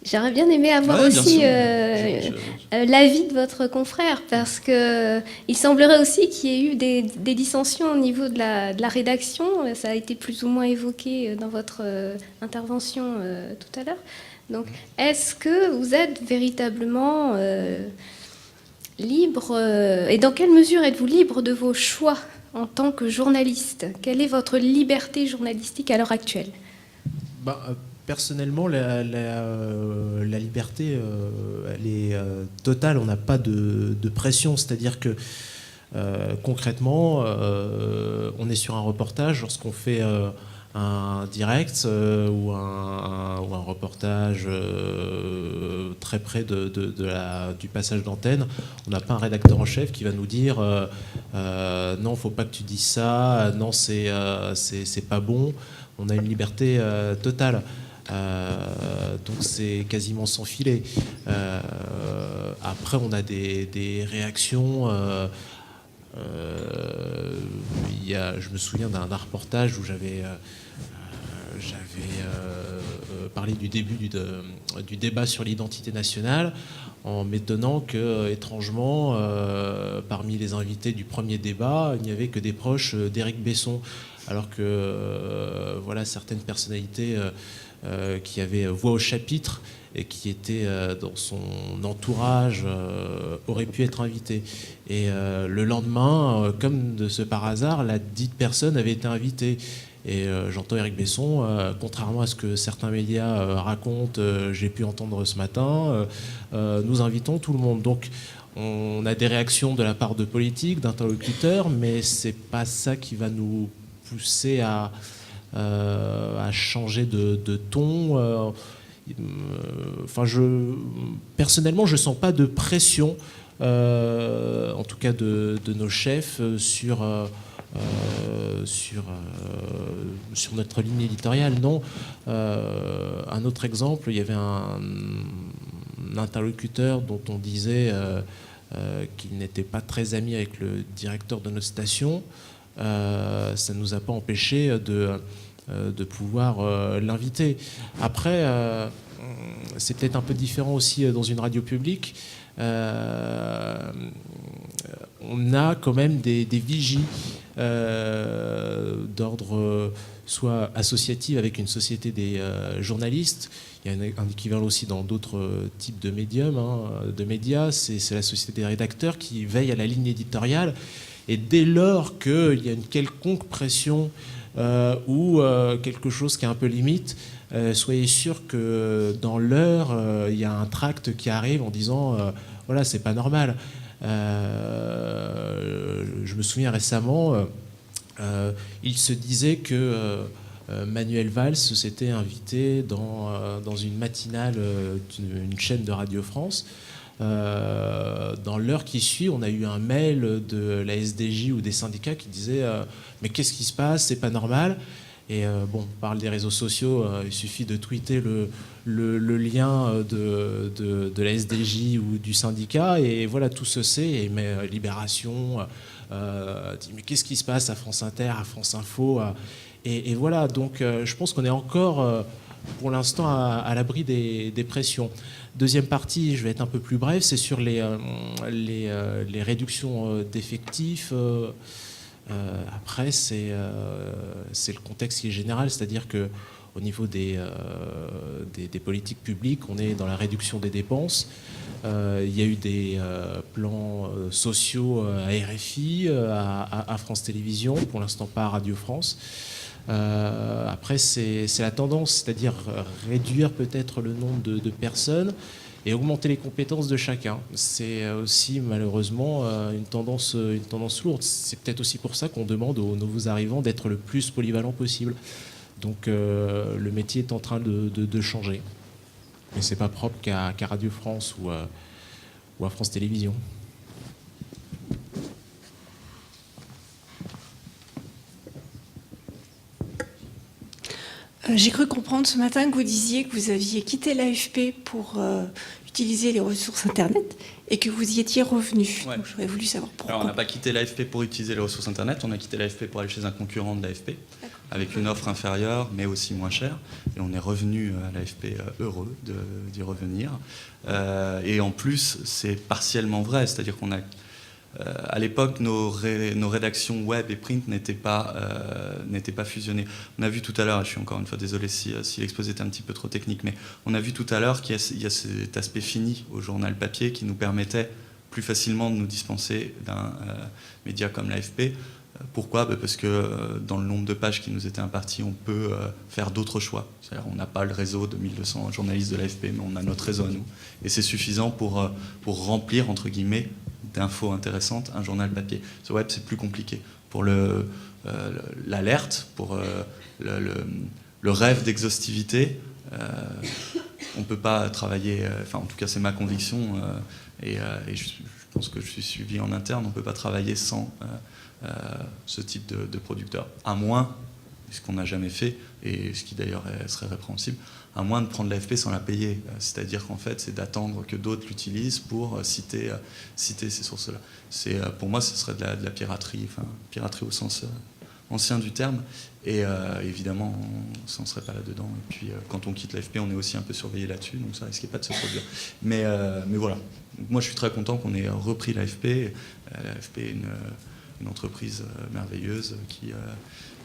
J'aurais bien aimé avoir aussi l'avis de votre confrère, parce qu'il semblerait aussi qu'il y ait eu des dissensions au niveau de la rédaction. Ça a été plus ou moins évoqué dans votre intervention tout à l'heure. Donc, est-ce que vous êtes véritablement libre et dans quelle mesure êtes-vous libre de vos choix en tant que journaliste? Quelle est votre liberté journalistique à l'heure actuelle? Personnellement, la liberté, elle est totale. On n'a pas de pression. C'est-à-dire que concrètement, on est sur un reportage. Lorsqu'on fait un direct ou un reportage très près du passage d'antenne, on n'a pas un rédacteur en chef qui va nous dire non, faut pas que tu dises ça, non, c'est pas bon. On a une liberté totale. Donc c'est quasiment sans filet. Après, on a des réactions. Je me souviens d'un reportage où j'avais parlé du début du débat sur l'identité nationale, en m'étonnant que, étrangement, parmi les invités du premier débat, il n'y avait que des proches d'Éric Besson, alors que voilà, certaines personnalités qui avaient voix au chapitre et qui étaient dans son entourage auraient pu être invitées. Et le lendemain, comme de ce par hasard, la dite personne avait été invitée. Et j'entends Éric Besson, contrairement à ce que certains médias racontent, j'ai pu entendre ce matin, nous invitons tout le monde. Donc on a des réactions de la part de politiques, d'interlocuteurs, mais c'est pas ça qui va nous pousser à changer de ton. Personnellement, je ne sens pas de pression, en tout cas de nos chefs, sur notre ligne éditoriale. Non. Un autre exemple, il y avait un interlocuteur dont on disait qu'il n'était pas très ami avec le directeur de notre station. Ça ne nous a pas empêché de pouvoir l'inviter. Après, c'est peut-être un peu différent aussi dans une radio publique. On a quand même des vigies d'ordre soit associatif avec une société des journalistes. Il y a un équivalent aussi dans d'autres types de médias. C'est la société des rédacteurs qui veille à la ligne éditoriale. Et dès lors qu'il y a une quelconque pression ou quelque chose qui est un peu limite, soyez sûr que dans l'heure, il y a un tract qui arrive en disant voilà, c'est pas normal. Je me souviens récemment, il se disait que Manuel Valls s'était invité dans une matinale d'une chaîne de Radio France. Dans l'heure qui suit, on a eu un mail de la SDJ ou des syndicats qui disaient mais qu'est-ce qui se passe, c'est pas normal. Et bon, on parle des réseaux sociaux, il suffit de tweeter le lien de la SDJ ou du syndicat et voilà, tout se sait. Et Libération dit mais qu'est-ce qui se passe à France Inter, à France Info et voilà, donc je pense qu'on est encore pour l'instant à l'abri des pressions. Deuxième partie, je vais être un peu plus bref, c'est sur les réductions d'effectifs. Après, c'est le contexte qui est général, c'est-à-dire qu'au niveau des politiques publiques, on est dans la réduction des dépenses. Il y a eu des plans sociaux à RFI, à France Télévisions, pour l'instant pas à Radio France. Après, c'est la tendance, c'est-à-dire réduire peut-être le nombre de personnes et augmenter les compétences de chacun. C'est aussi malheureusement une tendance lourde. C'est peut-être aussi pour ça qu'on demande aux nouveaux arrivants d'être le plus polyvalent possible. Donc le métier est en train de changer. Mais c'est pas propre qu'à Radio France ou à France Télévisions. J'ai cru comprendre ce matin que vous disiez que vous aviez quitté l'AFP pour utiliser les ressources Internet et que vous y étiez revenu. Ouais. Donc, j'aurais voulu savoir pourquoi. Alors, on n'a pas quitté l'AFP pour utiliser les ressources Internet, on a quitté l'AFP pour aller chez un concurrent de l'AFP, avec une offre inférieure, mais aussi moins chère. Et on est revenu à l'AFP heureux d'y revenir. Et en plus, c'est partiellement vrai, c'est-à-dire qu'on a... à l'époque, nos rédactions web et print n'étaient pas fusionnées. On a vu tout à l'heure, je suis encore une fois désolé si l'exposé était un petit peu trop technique, mais on a vu tout à l'heure qu'il y a cet aspect fini au journal papier qui nous permettait plus facilement de nous dispenser d'un média comme l'AFP. Pourquoi ? Parce que dans le nombre de pages qui nous étaient imparties, on peut faire d'autres choix. C'est-à-dire on n'a pas le réseau de 1200 journalistes de l'AFP, mais on a notre réseau à nous. Et c'est suffisant pour remplir, entre guillemets, d'infos intéressantes, un journal papier. Sur web, c'est plus compliqué. l'alerte, pour le rêve d'exhaustivité. On ne peut pas travailler, en tout cas c'est ma conviction, et je pense que je suis suivi en interne, on ne peut pas travailler sans ce type de producteur, à moins, ce qu'on n'a jamais fait, et ce qui d'ailleurs serait répréhensible, à moins de prendre l'AFP sans la payer. C'est-à-dire qu'en fait, c'est d'attendre que d'autres l'utilisent pour citer ces sources-là. Pour moi, ce serait de la piraterie, piraterie au sens ancien du terme, et évidemment, on ne serait pas là-dedans. Et puis, quand on quitte l'AFP, on est aussi un peu surveillé là-dessus, donc ça ne risquait pas de se produire. Mais voilà. Donc, moi, je suis très content qu'on ait repris l'AFP. L'AFP est une entreprise merveilleuse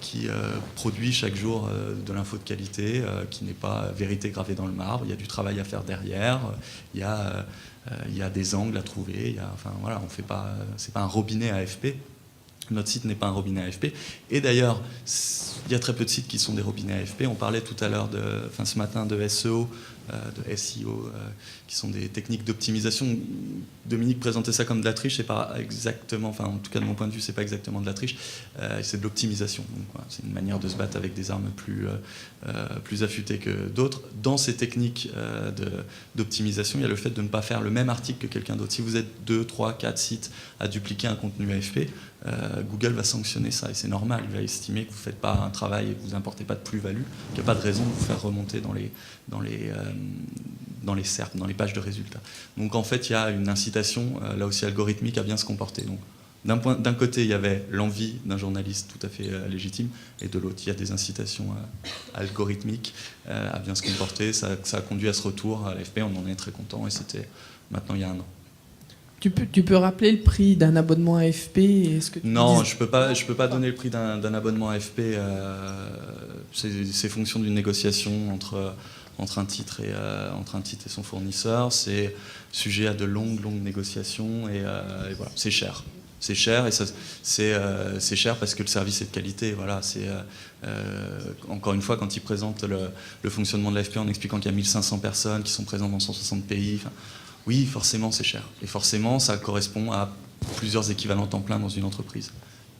qui produit chaque jour de l'info de qualité, qui n'est pas vérité gravée dans le marbre. Il y a du travail à faire derrière, il y a des angles à trouver. Voilà, on fait pas, c'est pas un robinet AFP. Notre site n'est pas un robinet AFP. Et d'ailleurs, il y a très peu de sites qui sont des robinets AFP. On parlait tout à l'heure, ce matin, de SEO, de SEO, qui sont des techniques d'optimisation. Dominique présentait ça comme de la triche, c'est pas exactement, en tout cas de mon point de vue, c'est pas exactement de la triche, c'est de l'optimisation. Donc, voilà, c'est une manière de se battre avec des armes plus affûtées que d'autres. Dans ces techniques d'optimisation, il y a le fait de ne pas faire le même article que quelqu'un d'autre. Si vous êtes 2, 3, 4 sites à dupliquer un contenu AFP, Google va sanctionner ça, et c'est normal. Il va estimer que vous ne faites pas un travail et que vous n'importez pas de plus-value, qu'il n'y a pas de raison de vous faire remonter dans les SERP, dans les pages de résultats. Donc en fait, il y a une incitation, là aussi algorithmique, à bien se comporter. Donc, d'un côté, il y avait l'envie d'un journaliste tout à fait légitime, et de l'autre, il y a des incitations algorithmiques à bien se comporter. Ça a conduit à ce retour à l'AFP, on en est très content, et c'était maintenant il y a un an. Tu peux rappeler le prix d'un abonnement AFP Non, je peux pas donner le prix d'un abonnement AFP. C'est fonction d'une négociation entre un titre et son fournisseur. C'est sujet à de longues négociations, et voilà, c'est cher. C'est cher, et c'est cher parce que le service est de qualité. Voilà, encore une fois, quand ils présentent le fonctionnement de l'AFP en expliquant qu'il y a 1500 personnes qui sont présentes dans 160 pays, oui, forcément, c'est cher. Et forcément, ça correspond à plusieurs équivalents temps plein dans une entreprise.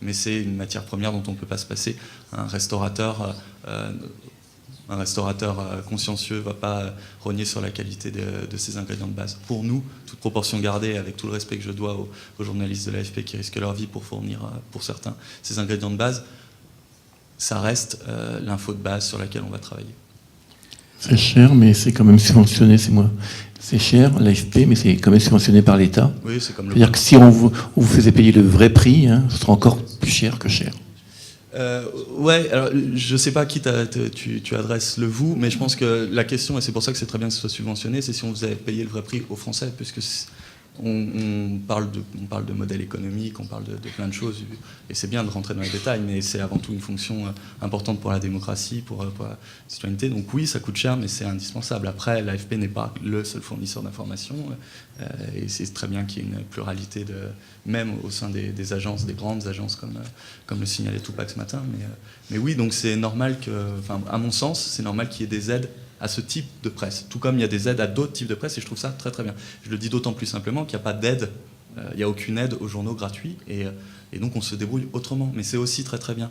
Mais c'est une matière première dont on ne peut pas se passer. Un restaurateur consciencieux ne va pas rogner sur la qualité de ses ingrédients de base. Pour nous, toute proportion gardée, avec tout le respect que je dois aux journalistes de l'AFP qui risquent leur vie pour fournir, pour certains, ces ingrédients de base, ça reste l'info de base sur laquelle on va travailler. C'est cher, mais c'est quand même subventionné, c'est moi. C'est cher, l'AFP, mais c'est quand même subventionné par l'État. Oui, c'est comme c'est-à-dire que si on vous faisait payer le vrai prix, ce serait encore plus cher que cher. Ouais, alors je sais pas à qui tu adresses le vous, mais je pense que la question, et c'est pour ça que c'est très bien que ce soit subventionné, c'est si on vous avait payé le vrai prix aux Français, puisque on parle de modèle économique, on parle de plein de choses, et c'est bien de rentrer dans les détails, mais c'est avant tout une fonction importante pour la démocratie, pour la citoyenneté. Donc oui, ça coûte cher, mais c'est indispensable. Après, l'AFP n'est pas le seul fournisseur d'informations, et c'est très bien qu'il y ait une pluralité, même au sein des agences, des grandes agences, comme le signalait Tupac ce matin. Mais oui, donc c'est normal à mon sens, c'est normal qu'il y ait des aides à ce type de presse, tout comme il y a des aides à d'autres types de presse, et je trouve ça très très bien. Je le dis d'autant plus simplement qu'il n'y a pas d'aide, il n'y a aucune aide aux journaux gratuits, et donc on se débrouille autrement, mais c'est aussi très très bien.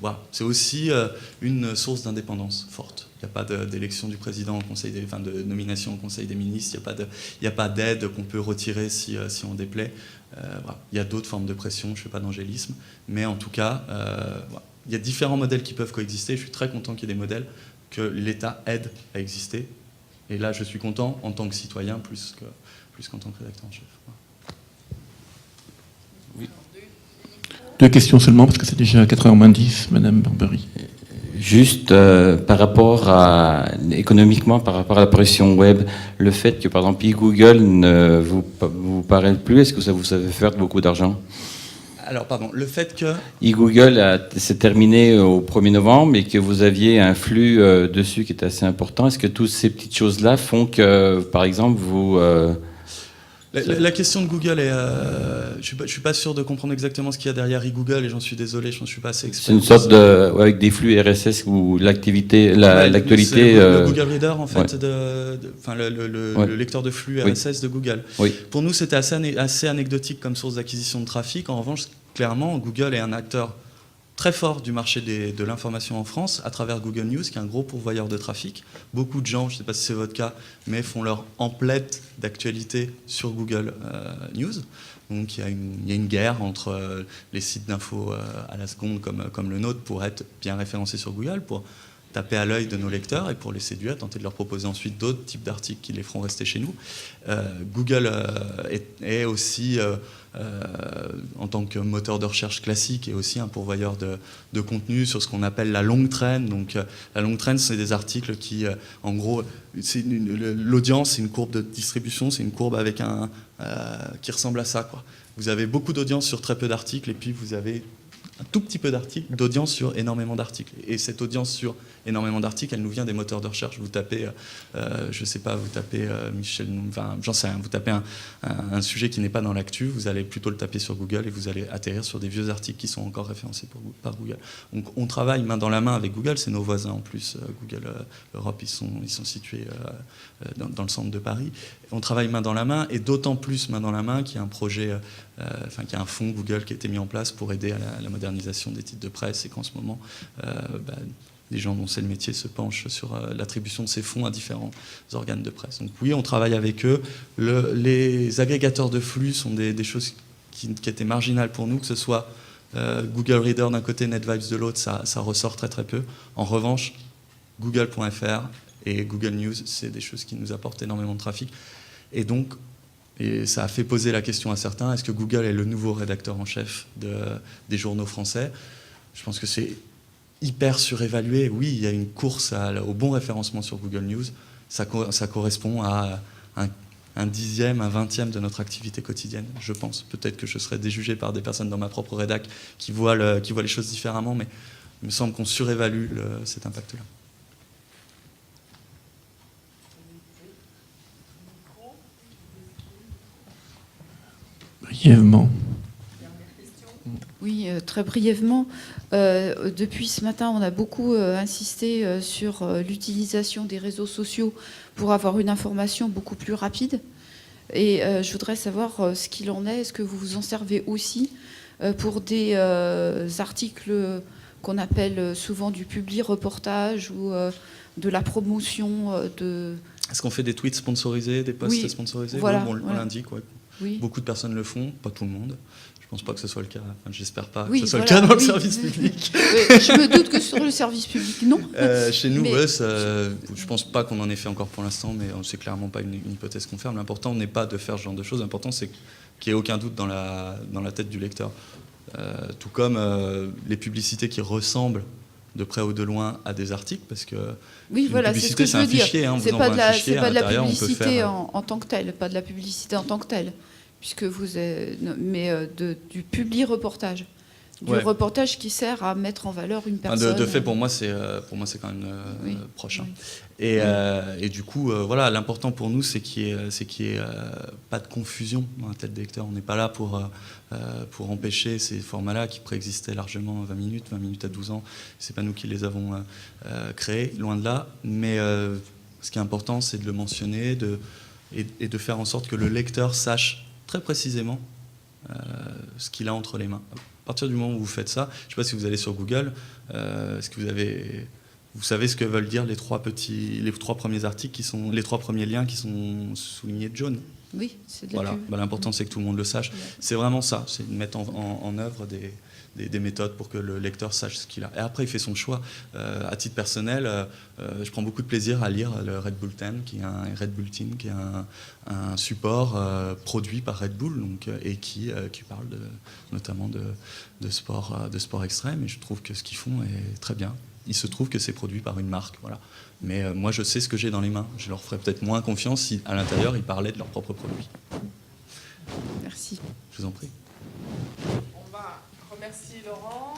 Voilà. C'est aussi une source d'indépendance forte. Il n'y a pas d'élection du président au conseil de nomination au Conseil des ministres, il n'y a pas d'aide qu'on peut retirer si on déplaît. Voilà. Il y a d'autres formes de pression, je ne fais pas d'angélisme, mais en tout cas, voilà. Il y a différents modèles qui peuvent coexister, je suis très content qu'il y ait des modèles que l'État aide à exister. Et là, je suis content en tant que citoyen, plus qu'en tant que rédacteur en chef. Oui. 2 questions seulement, parce que c'est déjà 4h moins 10, Madame Barbery. Juste par rapport économiquement, par rapport à l'apparition web, le fait que, par exemple, Google ne vous paraît plus, est-ce que ça vous savez faire beaucoup d'argent ? Alors, pardon, le fait que... Google s'est terminé au 1er novembre et que vous aviez un flux dessus qui était assez important. Est-ce que toutes ces petites choses-là font que, par exemple, vous... La question de Google est... je suis pas sûr de comprendre exactement ce qu'il y a derrière Google, et j'en suis désolé, je ne suis pas assez expert. C'est une sorte avec des flux RSS où l'actualité... l'actualité... Le Google Reader, en fait, le lecteur de flux RSS de Google. Oui. Pour nous, c'était assez anecdotique comme source d'acquisition de trafic. En revanche, clairement, Google est un acteur très fort du marché de l'information en France à travers Google News, qui est un gros pourvoyeur de trafic. Beaucoup de gens, je ne sais pas si c'est votre cas, mais font leur emplette d'actualité sur Google News. Donc il y a une guerre entre les sites d'infos à la seconde comme le nôtre pour être bien référencés sur Google, pour taper à l'œil de nos lecteurs et pour les séduire, tenter de leur proposer ensuite d'autres types d'articles qui les feront rester chez nous. Google est aussi, en tant que moteur de recherche classique, est aussi un pourvoyeur de contenu sur ce qu'on appelle la longue traîne. Donc la longue traîne, c'est des articles qui, en gros, l'audience, c'est une courbe de distribution, c'est une courbe avec qui ressemble à ça, quoi. Vous avez beaucoup d'audience sur très peu d'articles et puis vous avez un tout petit peu d'articles, d'audience sur énormément d'articles. Et cette audience sur énormément d'articles, elle nous vient des moteurs de recherche. Vous tapez, je sais pas, vous tapez Michel, enfin, j'en sais rien, vous tapez un sujet qui n'est pas dans l'actu, vous allez plutôt le taper sur Google et vous allez atterrir sur des vieux articles qui sont encore référencés par Google. Donc on travaille main dans la main avec Google, c'est nos voisins en plus. Google Europe, ils sont situés dans le centre de Paris. On travaille main dans la main, et d'autant plus main dans la main qu'il y a un projet, qu'il y a un fonds Google qui a été mis en place pour aider à la modernisation des titres de presse, et qu'en ce moment, des gens dont c'est le métier se penchent sur l'attribution de ces fonds à différents organes de presse. Donc oui, on travaille avec eux. Les agrégateurs de flux sont des choses qui étaient marginales pour nous, que ce soit Google Reader d'un côté, NetVibes de l'autre, ça ressort très très peu. En revanche, Google.fr et Google News, c'est des choses qui nous apportent énormément de trafic. Et donc, ça a fait poser la question à certains, est-ce que Google est le nouveau rédacteur en chef des journaux français? Je pense que c'est hyper surévalué. Oui, il y a une course au bon référencement sur Google News. Ça correspond à un dixième, un vingtième de notre activité quotidienne, je pense. Peut-être que je serai déjugé par des personnes dans ma propre rédac qui voient les choses différemment, mais il me semble qu'on surévalue cet impact-là. Brièvement. Oui, très brièvement. Depuis ce matin, on a beaucoup insisté sur l'utilisation des réseaux sociaux pour avoir une information beaucoup plus rapide. Et je voudrais savoir ce qu'il en est. Est-ce que vous vous en servez aussi pour des articles qu'on appelle souvent du publi-reportage ou de la promotion de... Est-ce qu'on fait des tweets sponsorisés, des posts sponsorisés? Voilà, on voilà. l'indique, ouais. Oui. Beaucoup de personnes le font, pas tout le monde. Je pense pas que ce soit le cas. Enfin, j'espère pas Oui, que ce soit voilà, le cas dans oui. le service public. Je me doute que sur le service public, non. Chez nous, Mais... je pense pas qu'on en ait fait encore pour l'instant, mais c'est clairement pas une hypothèse qu'on ferme. L'important n'est pas de faire ce genre de choses. L'important, c'est qu'il n'y ait aucun doute dans la tête du lecteur. Tout comme les publicités qui ressemblent de près ou de loin à des articles, parce que oui, voilà, c'est ce que je veux dire. C'est pas de la publicité en tant que telle, pas de la publicité en tant que telle, puisque du publi-reportage, du reportage qui sert à mettre en valeur une personne. De fait, pour moi, c'est quand même proche. Hein. Et du coup, voilà, l'important pour nous, c'est qu'il y ait pas de confusion dans la tête des lecteurs. On n'est pas là pour empêcher ces formats-là qui préexistaient largement 20 minutes à 12 ans. C'est pas nous qui les avons créés, loin de là. Mais ce qui est important, c'est de le mentionner et de faire en sorte que le lecteur sache très précisément ce qu'il a entre les mains. À partir du moment où vous faites ça, je ne sais pas si vous allez sur Google, est-ce que vous savez ce que veulent dire les trois premiers articles les trois premiers liens qui sont soulignés de jaune? Oui, c'est de la pub. L'important, c'est que tout le monde le sache. C'est vraiment ça, c'est de mettre en œuvre des méthodes pour que le lecteur sache ce qu'il a. Et après, il fait son choix. À titre personnel, je prends beaucoup de plaisir à lire le Red Bulletin, qui est un support produit par Red Bull, et qui parle notamment de sport extrême. Et je trouve que ce qu'ils font est très bien. Il se trouve que c'est produit par une marque, voilà. Mais moi, je sais ce que j'ai dans les mains. Je leur ferais peut-être moins confiance si, à l'intérieur, ils parlaient de leurs propres produits. Merci. Je vous en prie. On va remercier Laurent.